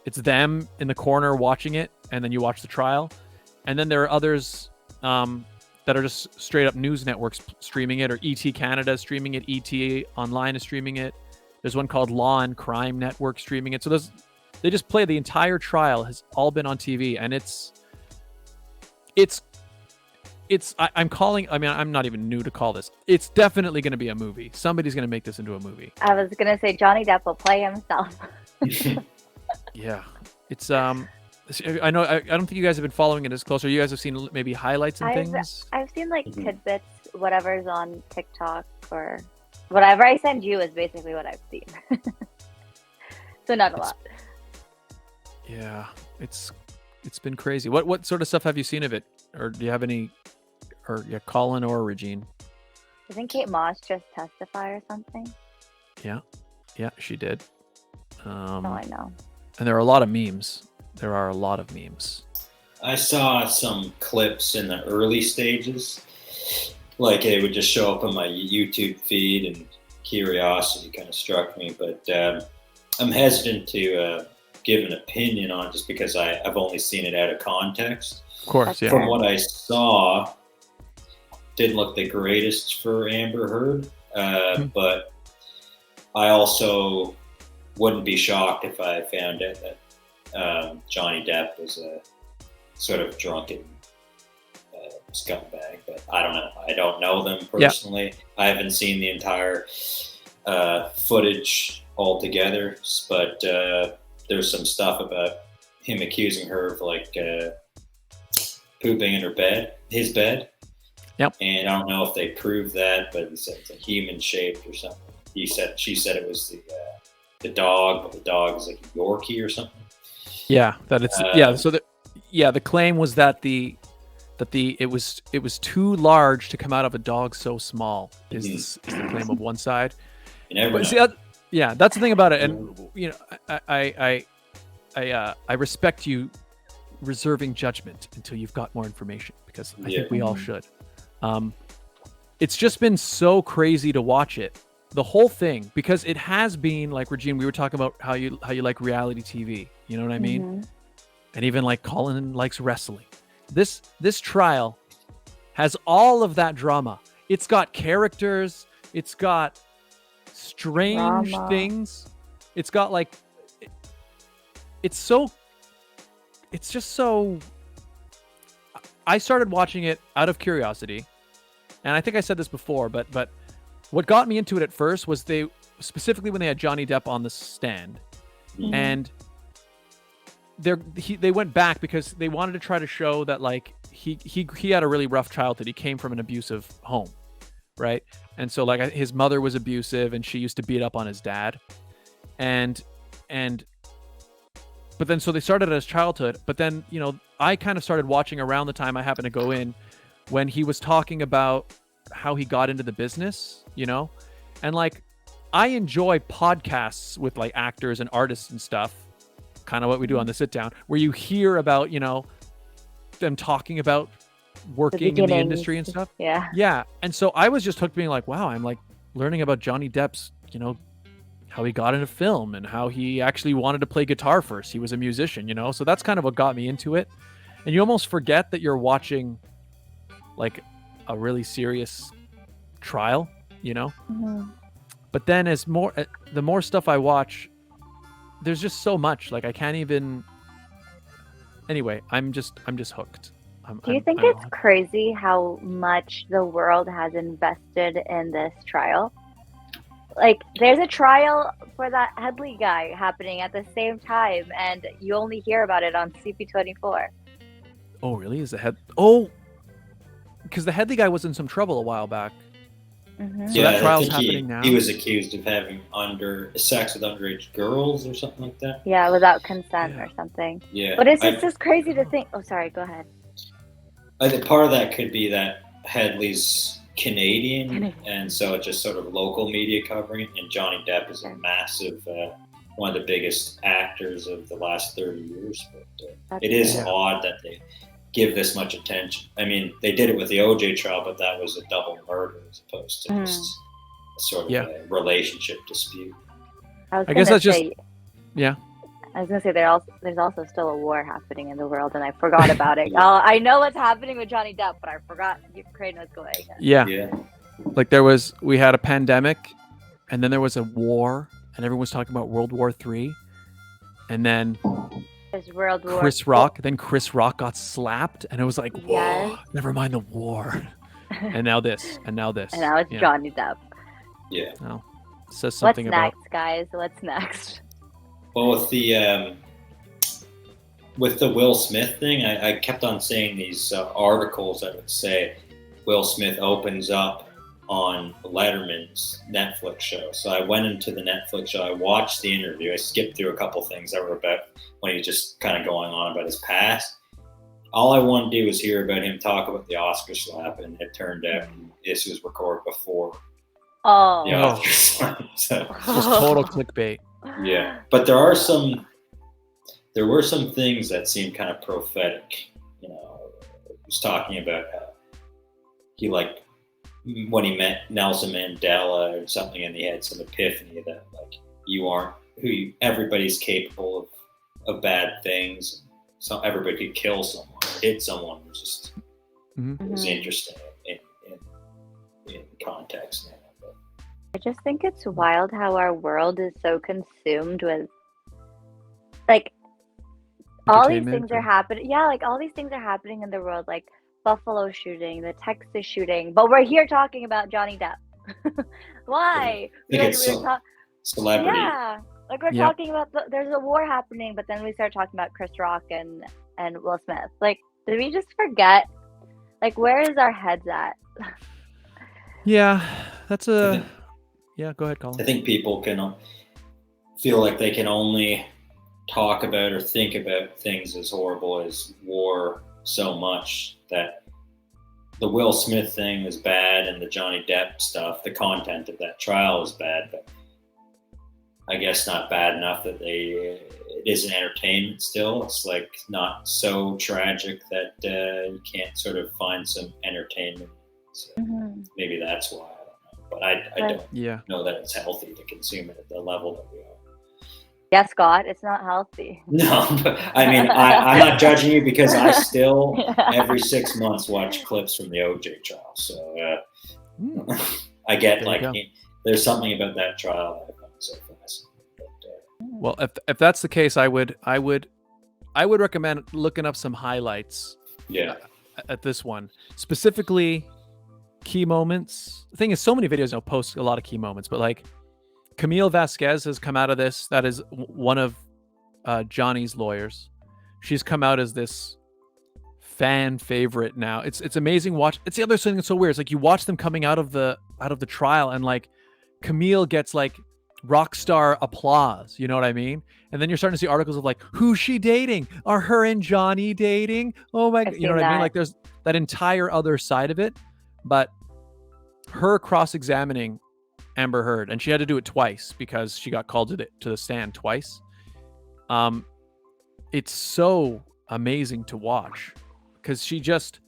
Speaker 1: it's them in the corner watching it and then you watch the trial. And then there are others that are just straight up news networks streaming it, or ET Canada is streaming it. ET Online is streaming it. There's one called Law and Crime Network streaming it. So they just play the entire trial, has all been on TV, and I'm not even new to call this. It's definitely going to be a movie. Somebody's going to make this into a movie.
Speaker 3: I was going to say Johnny Depp will play himself.
Speaker 1: Yeah. It's, I don't think you guys have been following it as close, or you guys have seen maybe highlights and things.
Speaker 3: I've seen tidbits, whatever's on TikTok or whatever I send you is basically what I've seen. So not a lot.
Speaker 1: Yeah. It's been crazy. What sort of stuff have you seen of it? Or do you have any, Colin or Regine?
Speaker 3: Doesn't Kate Moss just testify or something?
Speaker 1: Yeah, she did.
Speaker 3: I know.
Speaker 1: And there are a lot of memes.
Speaker 4: I saw some clips in the early stages. Like it would just show up on my YouTube feed, and curiosity kind of struck me. But I'm hesitant to give an opinion on it just because I've only seen it out of context.
Speaker 1: Of course, yeah.
Speaker 4: From what I saw, didn't look the greatest for Amber Heard, but I also wouldn't be shocked if I found out that Johnny Depp was a sort of drunken scumbag. But I don't know. I don't know them personally. Yeah. I haven't seen the entire footage altogether, but there's some stuff about him accusing her of pooping in his bed.
Speaker 1: Yep.
Speaker 4: And I don't know if they proved that, but it's a human shaped or something. She said it was the dog, but the dog is like a Yorkie or something.
Speaker 1: Yeah, that it's So the claim was that it was too large to come out of a dog so small. Is the claim of one side.
Speaker 4: You never know.
Speaker 1: See, that's the thing about it, and I respect you reserving judgment until you've got more information, because I think we all should. It's just been so crazy to watch it, the whole thing, because it has been like, Regine, we were talking about how you like reality TV. You know what I mean? And even like Colin likes wrestling. This trial has all of that drama. It's got characters. It's got strange
Speaker 3: Drama.
Speaker 1: things. It's got like, it's just so. I started watching it out of curiosity, and I think I said this before, but what got me into it at first was specifically when they had Johnny Depp on the stand, and they went back because they wanted to try to show that like he had a really rough childhood. He came from an abusive home, right? And so like his mother was abusive, and she used to beat up on his dad, but then so they started at his childhood. But then I kind of started watching around the time I happened to go in when he was talking about how he got into the business, and like I enjoy podcasts with like actors and artists and stuff, kind of what we do on the sit down, where you hear about them talking about working in the industry and stuff. Yeah. And so I was just hooked, being like, wow, I'm like learning about Johnny Depp's, how he got into film and how he actually wanted to play guitar first. He was a musician, so that's kind of what got me into it. And you almost forget that you're watching like a really serious trial, But then the more stuff I watch, there's just so much. Like I can't even. Anyway, I'm just hooked.
Speaker 3: Do you think it's crazy how much the world has invested in this trial? Like, there's a trial for that Headley guy happening at the same time, and you only hear about it on CP24.
Speaker 1: Oh, really? Is the head? Oh, because the Headley guy was in some trouble a while back. So that trial's happening now.
Speaker 4: He was accused of having sex with underage girls or something like that.
Speaker 3: Yeah, without consent or something.
Speaker 4: Yeah.
Speaker 3: But it's just crazy to think. Oh, sorry. Go ahead.
Speaker 4: I think part of that could be that Headley's Canadian, and so it's just sort of local media covering it. And Johnny Depp is a massive, one of the biggest actors of the last 30 years. But it is odd that they give this much attention. I mean, they did it with the OJ trial, but that was a double murder as opposed to just a sort of a relationship dispute.
Speaker 1: I guess that's just. Yeah.
Speaker 3: I was gonna say there's also still a war happening in the world, and I forgot about it. I know what's happening with Johnny Depp, but I forgot Ukraine was going.
Speaker 1: Yeah. Like we had a pandemic, and then there was a war, and everyone was talking about World War III, and then Chris Rock got slapped, and it was like, whoa, never mind the war, and now this, and now this,
Speaker 3: and now it's Johnny Depp.
Speaker 4: Yeah.
Speaker 1: No, says something
Speaker 3: about. What's next, guys? What's next?
Speaker 4: Well, with the Will Smith thing, I kept on seeing these articles that would say Will Smith opens up on Letterman's Netflix show. So I went into the Netflix show. I watched the interview. I skipped through a couple things that were about when he was just kind of going on about his past. All I wanted to do was hear about him talk about the Oscar slap, and it turned out this was recorded before the Oscar slap. So
Speaker 1: it was total clickbait.
Speaker 4: Yeah, but there were some things that seemed kind of prophetic. He was talking about how he when he met Nelson Mandela or something, and he had some epiphany that like you aren't everybody's capable of bad things. So everybody could kill someone, hit someone. It was just interesting in context now.
Speaker 3: I just think it's wild how our world is so consumed with, like, all these things are happening. Yeah, like all these things are happening in the world, like Buffalo shooting, the Texas shooting, but we're here talking about Johnny Depp. Why?
Speaker 4: Celebrity.
Speaker 3: Yeah, like we're talking about there's a war happening, but then we start talking about Chris Rock and Will Smith. Like, did we just forget? Like, where is our heads at?
Speaker 1: Yeah, that's a. Yeah, go ahead, Colin.
Speaker 4: I think people can, feel like they can only talk about or think about things as horrible as war so much that the Will Smith thing is bad and the Johnny Depp stuff, the content of that trial is bad, but I guess not bad enough that it isn't entertainment still. It's like not so tragic that you can't sort of find some entertainment. So maybe that's why, I don't know. But I don't know that it's healthy to consume it at the level that we are.
Speaker 3: Yeah, Scott, it's not healthy.
Speaker 4: No, but I mean, I'm not judging you because I still every 6 months watch clips from the OJ trial. So I get there's something about that trial that I find so fascinating.
Speaker 1: Well, if that's the case, I would recommend looking up some highlights.
Speaker 4: Yeah.
Speaker 1: At this one, specifically key moments. The thing is, so many videos now post a lot of key moments, but like Camille Vasquez has come out of this. That is one of Johnny's lawyers. She's come out as this fan favorite now. It's amazing. It's the other thing that's so weird. It's like you watch them coming out of the trial, and like Camille gets like rock star applause, you know what I mean? And then you're starting to see articles of like, who's she dating? Are her and Johnny dating? Oh my God, you know what I mean? Like there's that entire other side of it. But her cross-examining Amber Heard, and she had to do it twice because she got called to the stand twice. It's so amazing to watch because she just,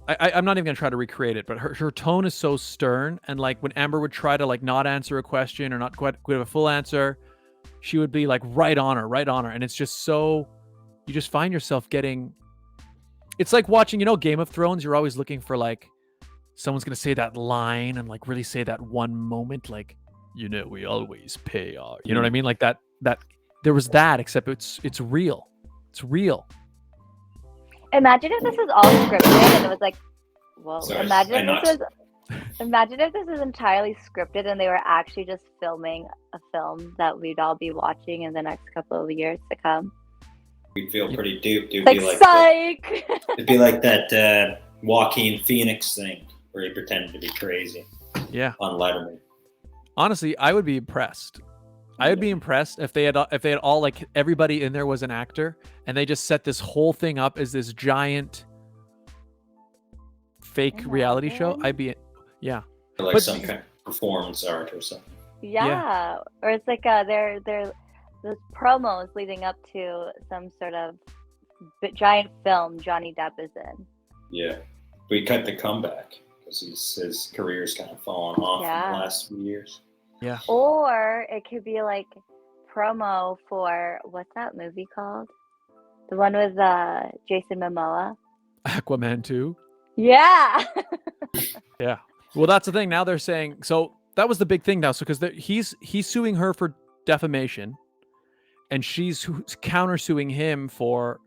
Speaker 1: I'm not even gonna try to recreate it, but her tone is so stern, and like when Amber would try to like not answer a question or not quite give a full answer, she would be like right on her, and it's just so, you just find yourself getting. It's like watching, Game of Thrones. You're always looking for like someone's gonna say that line and like really say that one moment, like we always pay our. You know what I mean? Like that there was that, except it's real. It's real.
Speaker 3: Imagine if this was all scripted and it was like, well,
Speaker 4: Sorry,
Speaker 3: imagine if this was entirely scripted and they were actually just filming a film that we'd all be watching in the next couple of years to come.
Speaker 4: We'd feel pretty duped. It'd
Speaker 3: like,
Speaker 4: be like
Speaker 3: psych!
Speaker 4: it'd be like that Joaquin Phoenix thing where he pretended to be crazy.
Speaker 1: Yeah.
Speaker 4: On Letterman.
Speaker 1: Honestly, I would be impressed. I would be impressed if they had all like everybody in there was an actor and they just set this whole thing up as this giant fake reality show. I'd be, yeah.
Speaker 4: Like some kind of performance art or something.
Speaker 3: Yeah. Or it's like they're those promos leading up to some sort of giant film Johnny Depp is in.
Speaker 4: Yeah. We cut the comeback because his career's kind of fallen off in the last few years.
Speaker 1: Yeah.
Speaker 3: Or it could be like promo for, what's that movie called? The one with Jason Momoa.
Speaker 1: Aquaman 2.
Speaker 3: Yeah.
Speaker 1: Yeah. Well, that's the thing. Now they're saying, so that was the big thing now. So because he's suing her for defamation, and she's countersuing him for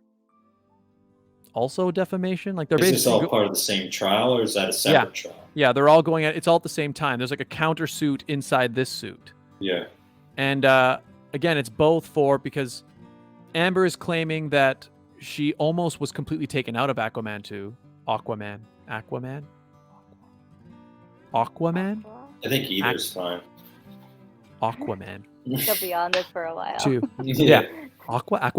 Speaker 1: also defamation. Like they're
Speaker 4: basically. Is this all part of the same trial, or is that a separate trial?
Speaker 1: Yeah, they're all going at it's all at the same time. There's like a countersuit inside this suit.
Speaker 4: Yeah. And
Speaker 1: again, it's both because Amber is claiming that she almost was completely taken out of Aquaman 2. Aquaman.
Speaker 4: I think either's fine.
Speaker 1: Aquaman.
Speaker 3: She'll be on this for a while.
Speaker 1: 2. Yeah. Aqua.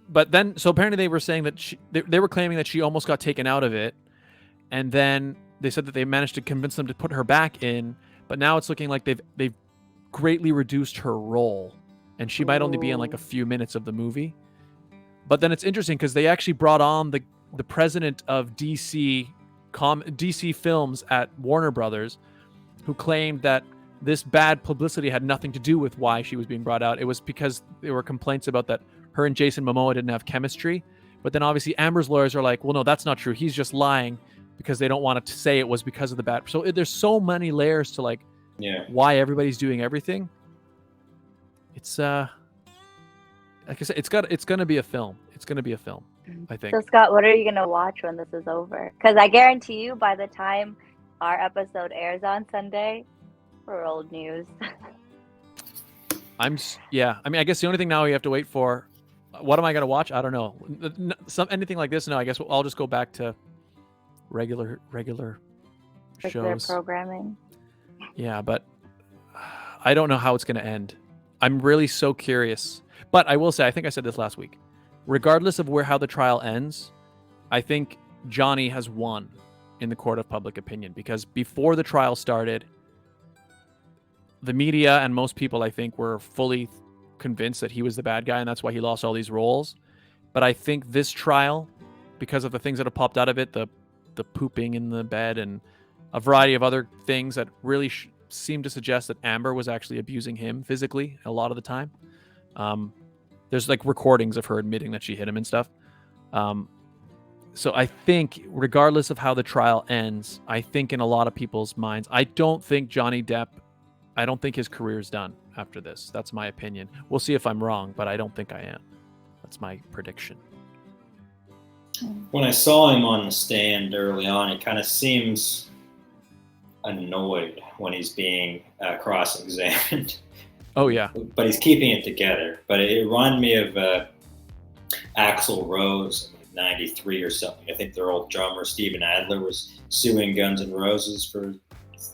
Speaker 1: But then, so apparently they were saying that they were claiming that she almost got taken out of it, and then they said that they managed to convince them to put her back in. But now it's looking like they've greatly reduced her role, and she might only be in like a few minutes of the movie. But then it's interesting because they actually brought on the president of DC Films at Warner Brothers, who claimed that this bad publicity had nothing to do with why she was being brought out. It was because there were complaints about that her and Jason Momoa didn't have chemistry. But then obviously Amber's lawyers are like, well, no, that's not true. He's just lying because they don't want to say it was because of the bad. So there's so many layers to like why everybody's doing everything. It's like I said, it's going to be a film. It's going to be a film, I think.
Speaker 3: So Scott, what are you going to watch when this is over? Because I guarantee you by the time our episode airs on Sunday, we're old news.
Speaker 1: I mean, I guess the only thing now you have to wait for, what am I going to watch? I don't know. Anything like this? No, I guess I'll just go back to regular shows.
Speaker 3: Regular programming.
Speaker 1: Yeah, but I don't know how it's going to end. I'm really so curious. But I will say, I think I said this last week. Regardless of how the trial ends, I think Johnny has won in the court of public opinion, because before the trial started, the media and most people, I think, were fully convinced that he was the bad guy, and that's why he lost all these roles. But I think this trial, because of the things that have popped out of it, the pooping in the bed and a variety of other things that really seem to suggest that Amber was actually abusing him physically a lot of the time. There's like recordings of her admitting that she hit him and stuff. So I think regardless of how the trial ends, I think in a lot of people's minds, I don't think Johnny Depp, I don't think his career's done after this. That's my opinion. We'll see if I'm wrong, but I don't think I am. That's my prediction.
Speaker 4: When I saw him on the stand early on, he kind of seems annoyed when he's being cross-examined.
Speaker 1: Oh, yeah.
Speaker 4: But he's keeping it together. But it reminded me of Axl Rose in like 93 or something. I think their old drummer, Steven Adler, was suing Guns N' Roses for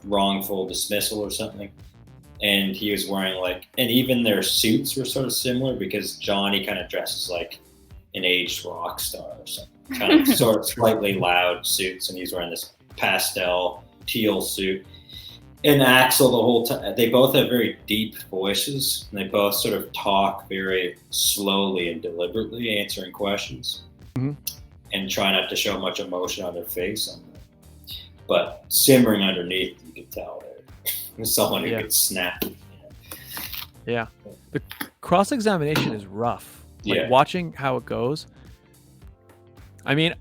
Speaker 4: wrongful dismissal or something. And he was wearing and even their suits were sort of similar, because Johnny kind of dresses like an aged rock star or something. Kind of sort of slightly loud suits, and he's wearing this pastel teal suit. And Axl, the whole time, they both have very deep voices, and they both sort of talk very slowly and deliberately, answering questions, and try not to show much emotion on their face. But simmering underneath, you can tell there's someone who gets snappy.
Speaker 1: Yeah. The cross-examination is rough. Watching how it goes. I mean,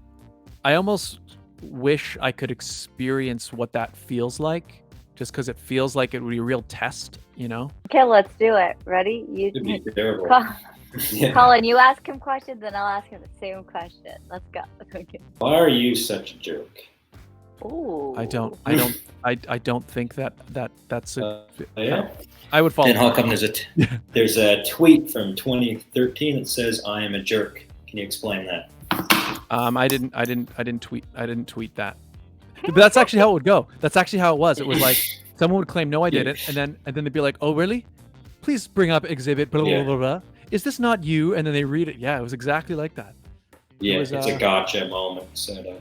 Speaker 1: I almost wish I could experience what that feels like, just because it feels like it would be a real test, you know?
Speaker 3: Okay, let's do it. Ready?
Speaker 4: It'd be terrible.
Speaker 3: Colin, you ask him questions, and I'll ask him the same question. Let's go. Okay.
Speaker 4: Why are you such a jerk?
Speaker 3: Ooh.
Speaker 1: I don't think that's a.
Speaker 4: Yeah.
Speaker 1: I would follow.
Speaker 4: And how come there's a tweet from 2013 that says I am a jerk? Can you explain that?
Speaker 1: I didn't tweet that. But that's actually how it would go. That's actually how it was. It was like someone would claim, no, I didn't, and then they'd be like, oh, really? Please bring up exhibit blah blah blah blah. Is this not you? And then they read it. Yeah, it was exactly like that.
Speaker 4: Yeah, it's a gotcha moment set up.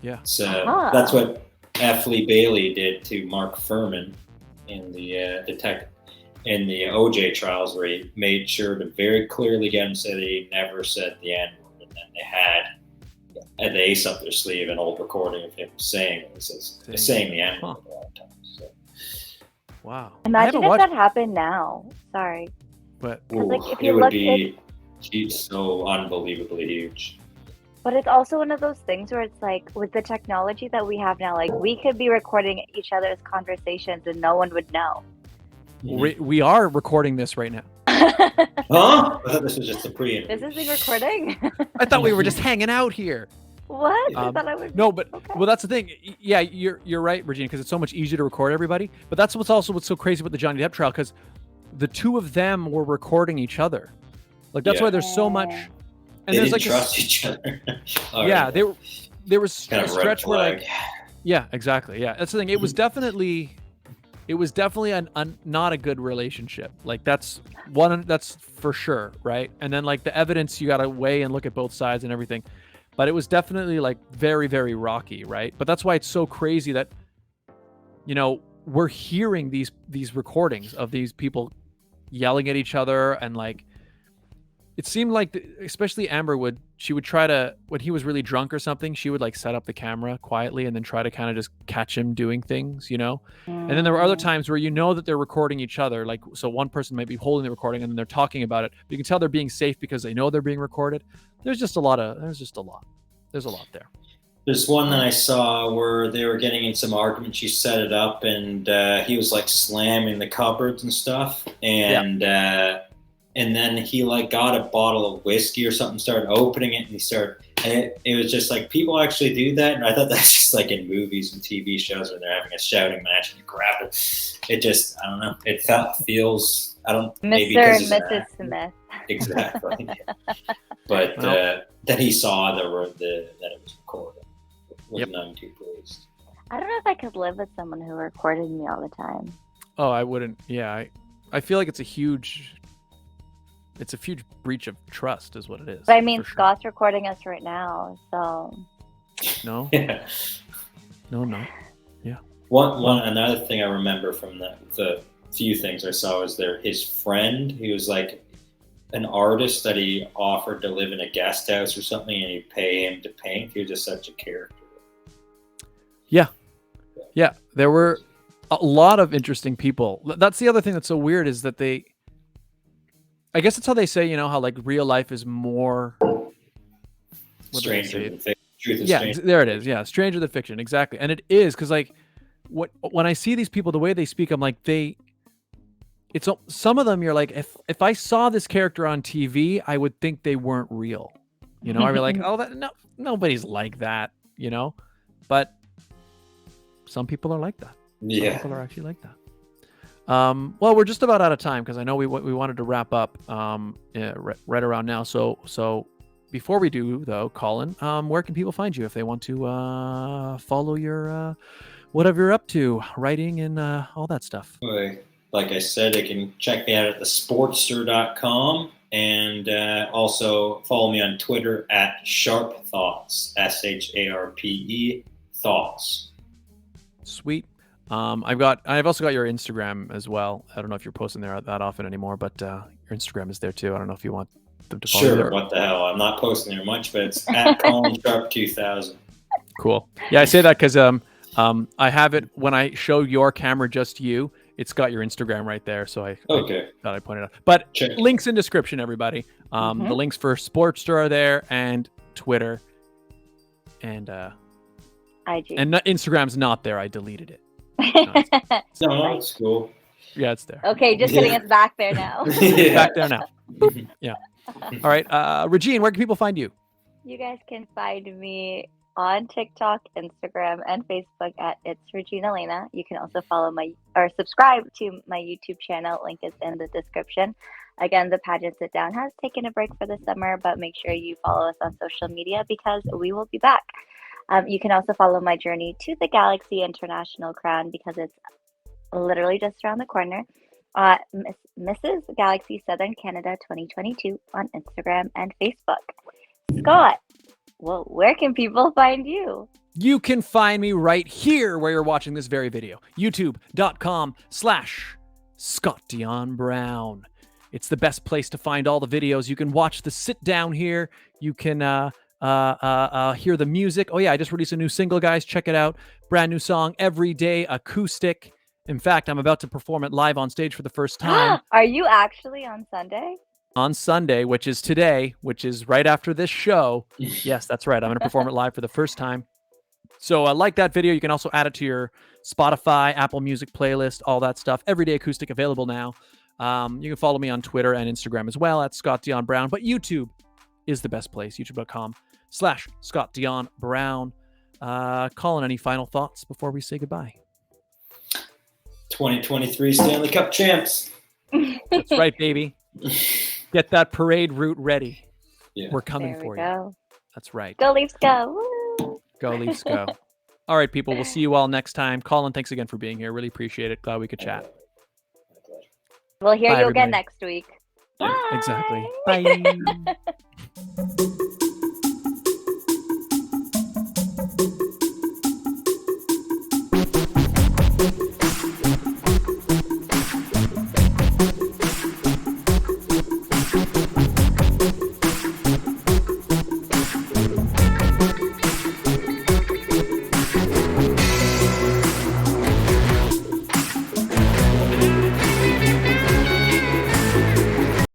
Speaker 1: Yeah.
Speaker 4: So that's what F. Lee Bailey did to Mark Furman in the OJ trials, where he made sure to very clearly get him to say that he never said the N-word, and then they had an ace up their sleeve, an old recording of him saying the N-word a lot of times. So.
Speaker 1: Wow.
Speaker 3: Imagine if that happened now. Sorry.
Speaker 1: But
Speaker 3: if
Speaker 4: it would be so unbelievably huge.
Speaker 3: But it's also one of those things where it's like, with the technology that we have now, like we could be recording each other's conversations and no one would know.
Speaker 1: We are recording this right now.
Speaker 4: Huh? I thought this was just a pre-interview.
Speaker 3: This is the recording?
Speaker 1: I thought we were just hanging out here.
Speaker 3: What? I thought I would.
Speaker 1: No, but
Speaker 3: okay.
Speaker 1: Well, that's the thing. Yeah, you're right, Regine, because it's so much easier to record everybody. But that's what's so crazy about the Johnny Depp trial, because the two of them were recording each other. Like that's why there's so much. And
Speaker 4: they
Speaker 1: there's
Speaker 4: didn't trust each other.
Speaker 1: Yeah, there was
Speaker 4: kind
Speaker 1: a stretch where yeah, exactly. Yeah, that's the thing. It was definitely not a good relationship. Like that's for sure, right? And then like the evidence, you got to weigh and look at both sides and everything. But it was definitely like very, very rocky, right? But that's why it's so crazy that, you know, we're hearing these recordings of these people yelling at each other, and like it seemed like especially Amber she would try to, when he was really drunk or something, she would like set up the camera quietly and then try to kind of just catch him doing things, you know? And then there were other times where you know that they're recording each other, like so one person might be holding the recording and then they're talking about it. But you can tell they're being safe because they know they're being recorded. There's a lot there.
Speaker 4: There's one that I saw where they were getting in some argument. She set it up, and he was like slamming the cupboards and stuff, and then he like got a bottle of whiskey or something, started opening it, and it was just like, people actually do that, and I thought that's just like in movies and TV shows where they're having a shouting match and you grab it. It just, I don't know. It feels, I don't. Maybe
Speaker 3: Mr. and Mrs. Smith.
Speaker 4: Exactly. But then he saw that it was recorded. With none too pleased.
Speaker 3: I don't know if I could live with someone who recorded me all the time.
Speaker 1: Oh, I wouldn't. Yeah, I feel like it's a huge breach of trust, is what it is.
Speaker 3: But I mean,
Speaker 1: for sure.
Speaker 3: Scott's recording us right now, so
Speaker 1: No,
Speaker 4: Yeah.
Speaker 1: no.
Speaker 4: Another thing I remember from the few things I saw was his friend. He was like an artist that he offered to live in a guest house or something, and he'd pay him to paint. He was just such a character.
Speaker 1: Yeah, there were a lot of interesting people. That's the other thing that's so weird is that I guess that's how they say, how like real life is more
Speaker 4: Stranger than fiction. Truth is
Speaker 1: yeah,
Speaker 4: stranger.
Speaker 1: there it is. Yeah, stranger than fiction, exactly. And it is because like when I see these people, the way they speak, I'm like it's some of them. You're like, if I saw this character on TV, I would think they weren't real. I'd be like, oh, nobody's like that. But some people are like that.
Speaker 4: Yeah.
Speaker 1: Some people are actually like that. Well, we're just about out of time because I know we wanted to wrap up right around now. So before we do though, Colin, where can people find you if they want to follow your whatever you're up to, writing and all that stuff?
Speaker 4: Like I said, they can check me out at thesportster.com and also follow me on Twitter at Sharpe Thoughts, SHARPE Thoughts.
Speaker 1: Sweet. I've also got your Instagram as well. I don't know if you're posting there that often anymore, but your Instagram is there too. I don't know if you want them to follow you
Speaker 4: Sure,
Speaker 1: there.
Speaker 4: what the hell? I'm not posting there much, but it's at Colin Sharpe 2000.
Speaker 1: Cool. Yeah, I say that because I have it when I show your camera just you. It's got your Instagram right there, so I thought I'd point it out. But
Speaker 4: Check.
Speaker 1: Links in description, everybody. The links for Sportster are there, and Twitter, and
Speaker 3: IG.
Speaker 1: and Instagram's not there. I deleted it.
Speaker 4: No, it's cool.
Speaker 1: Yeah, it's there.
Speaker 3: Okay, just kidding. It's back there now.
Speaker 1: It's back there now. Yeah. All right, Regine, where can people find you?
Speaker 3: You guys can find me on TikTok, Instagram, and Facebook at It's Regine Alaina. You can also subscribe to my YouTube channel. Link is in the description. Again, the pageant sit down has taken a break for the summer, but make sure you follow us on social media because we will be back. You can also follow my journey to the Galaxy International Crown because it's literally just around the corner. Mrs. Galaxy Southern Canada 2022 on Instagram and Facebook. Scott, well, where can people find you?
Speaker 1: You can find me right here where you're watching this very video. YouTube.com/Scott Dion Brown. It's the best place to find all the videos. You can watch the sit down here. You can hear the music. Oh yeah, I just released a new single, guys. Check it out. Brand new song, Everyday Acoustic. In fact, I'm about to perform it live on stage for the first time.
Speaker 3: Are you actually on Sunday?
Speaker 1: On Sunday, which is today, which is right after this show. Yes, that's right. I'm going to perform it live for the first time. So like that video. You can also add it to your Spotify, Apple Music playlist, all that stuff. Everyday Acoustic available now. You can follow me on Twitter and Instagram as well at Scott Dion Brown. But YouTube is the best place. YouTube.com/Scott Dion Brown. Colin, any final thoughts before we say goodbye?
Speaker 4: 2023 Stanley Cup champs.
Speaker 1: That's right, baby. Get that parade route ready.
Speaker 4: Yeah.
Speaker 1: We're coming
Speaker 3: There we
Speaker 1: for
Speaker 3: go.
Speaker 1: you. That's right.
Speaker 3: Go Leafs, go. Woo.
Speaker 1: Go Leafs, go. All right, people. We'll see you all next time. Colin, thanks again for being here. Really appreciate it. Glad we could chat.
Speaker 4: My pleasure.
Speaker 3: We'll hear
Speaker 1: Bye,
Speaker 3: you again
Speaker 1: everybody.
Speaker 3: next week.
Speaker 4: Yeah,
Speaker 3: Bye.
Speaker 1: Exactly. Bye.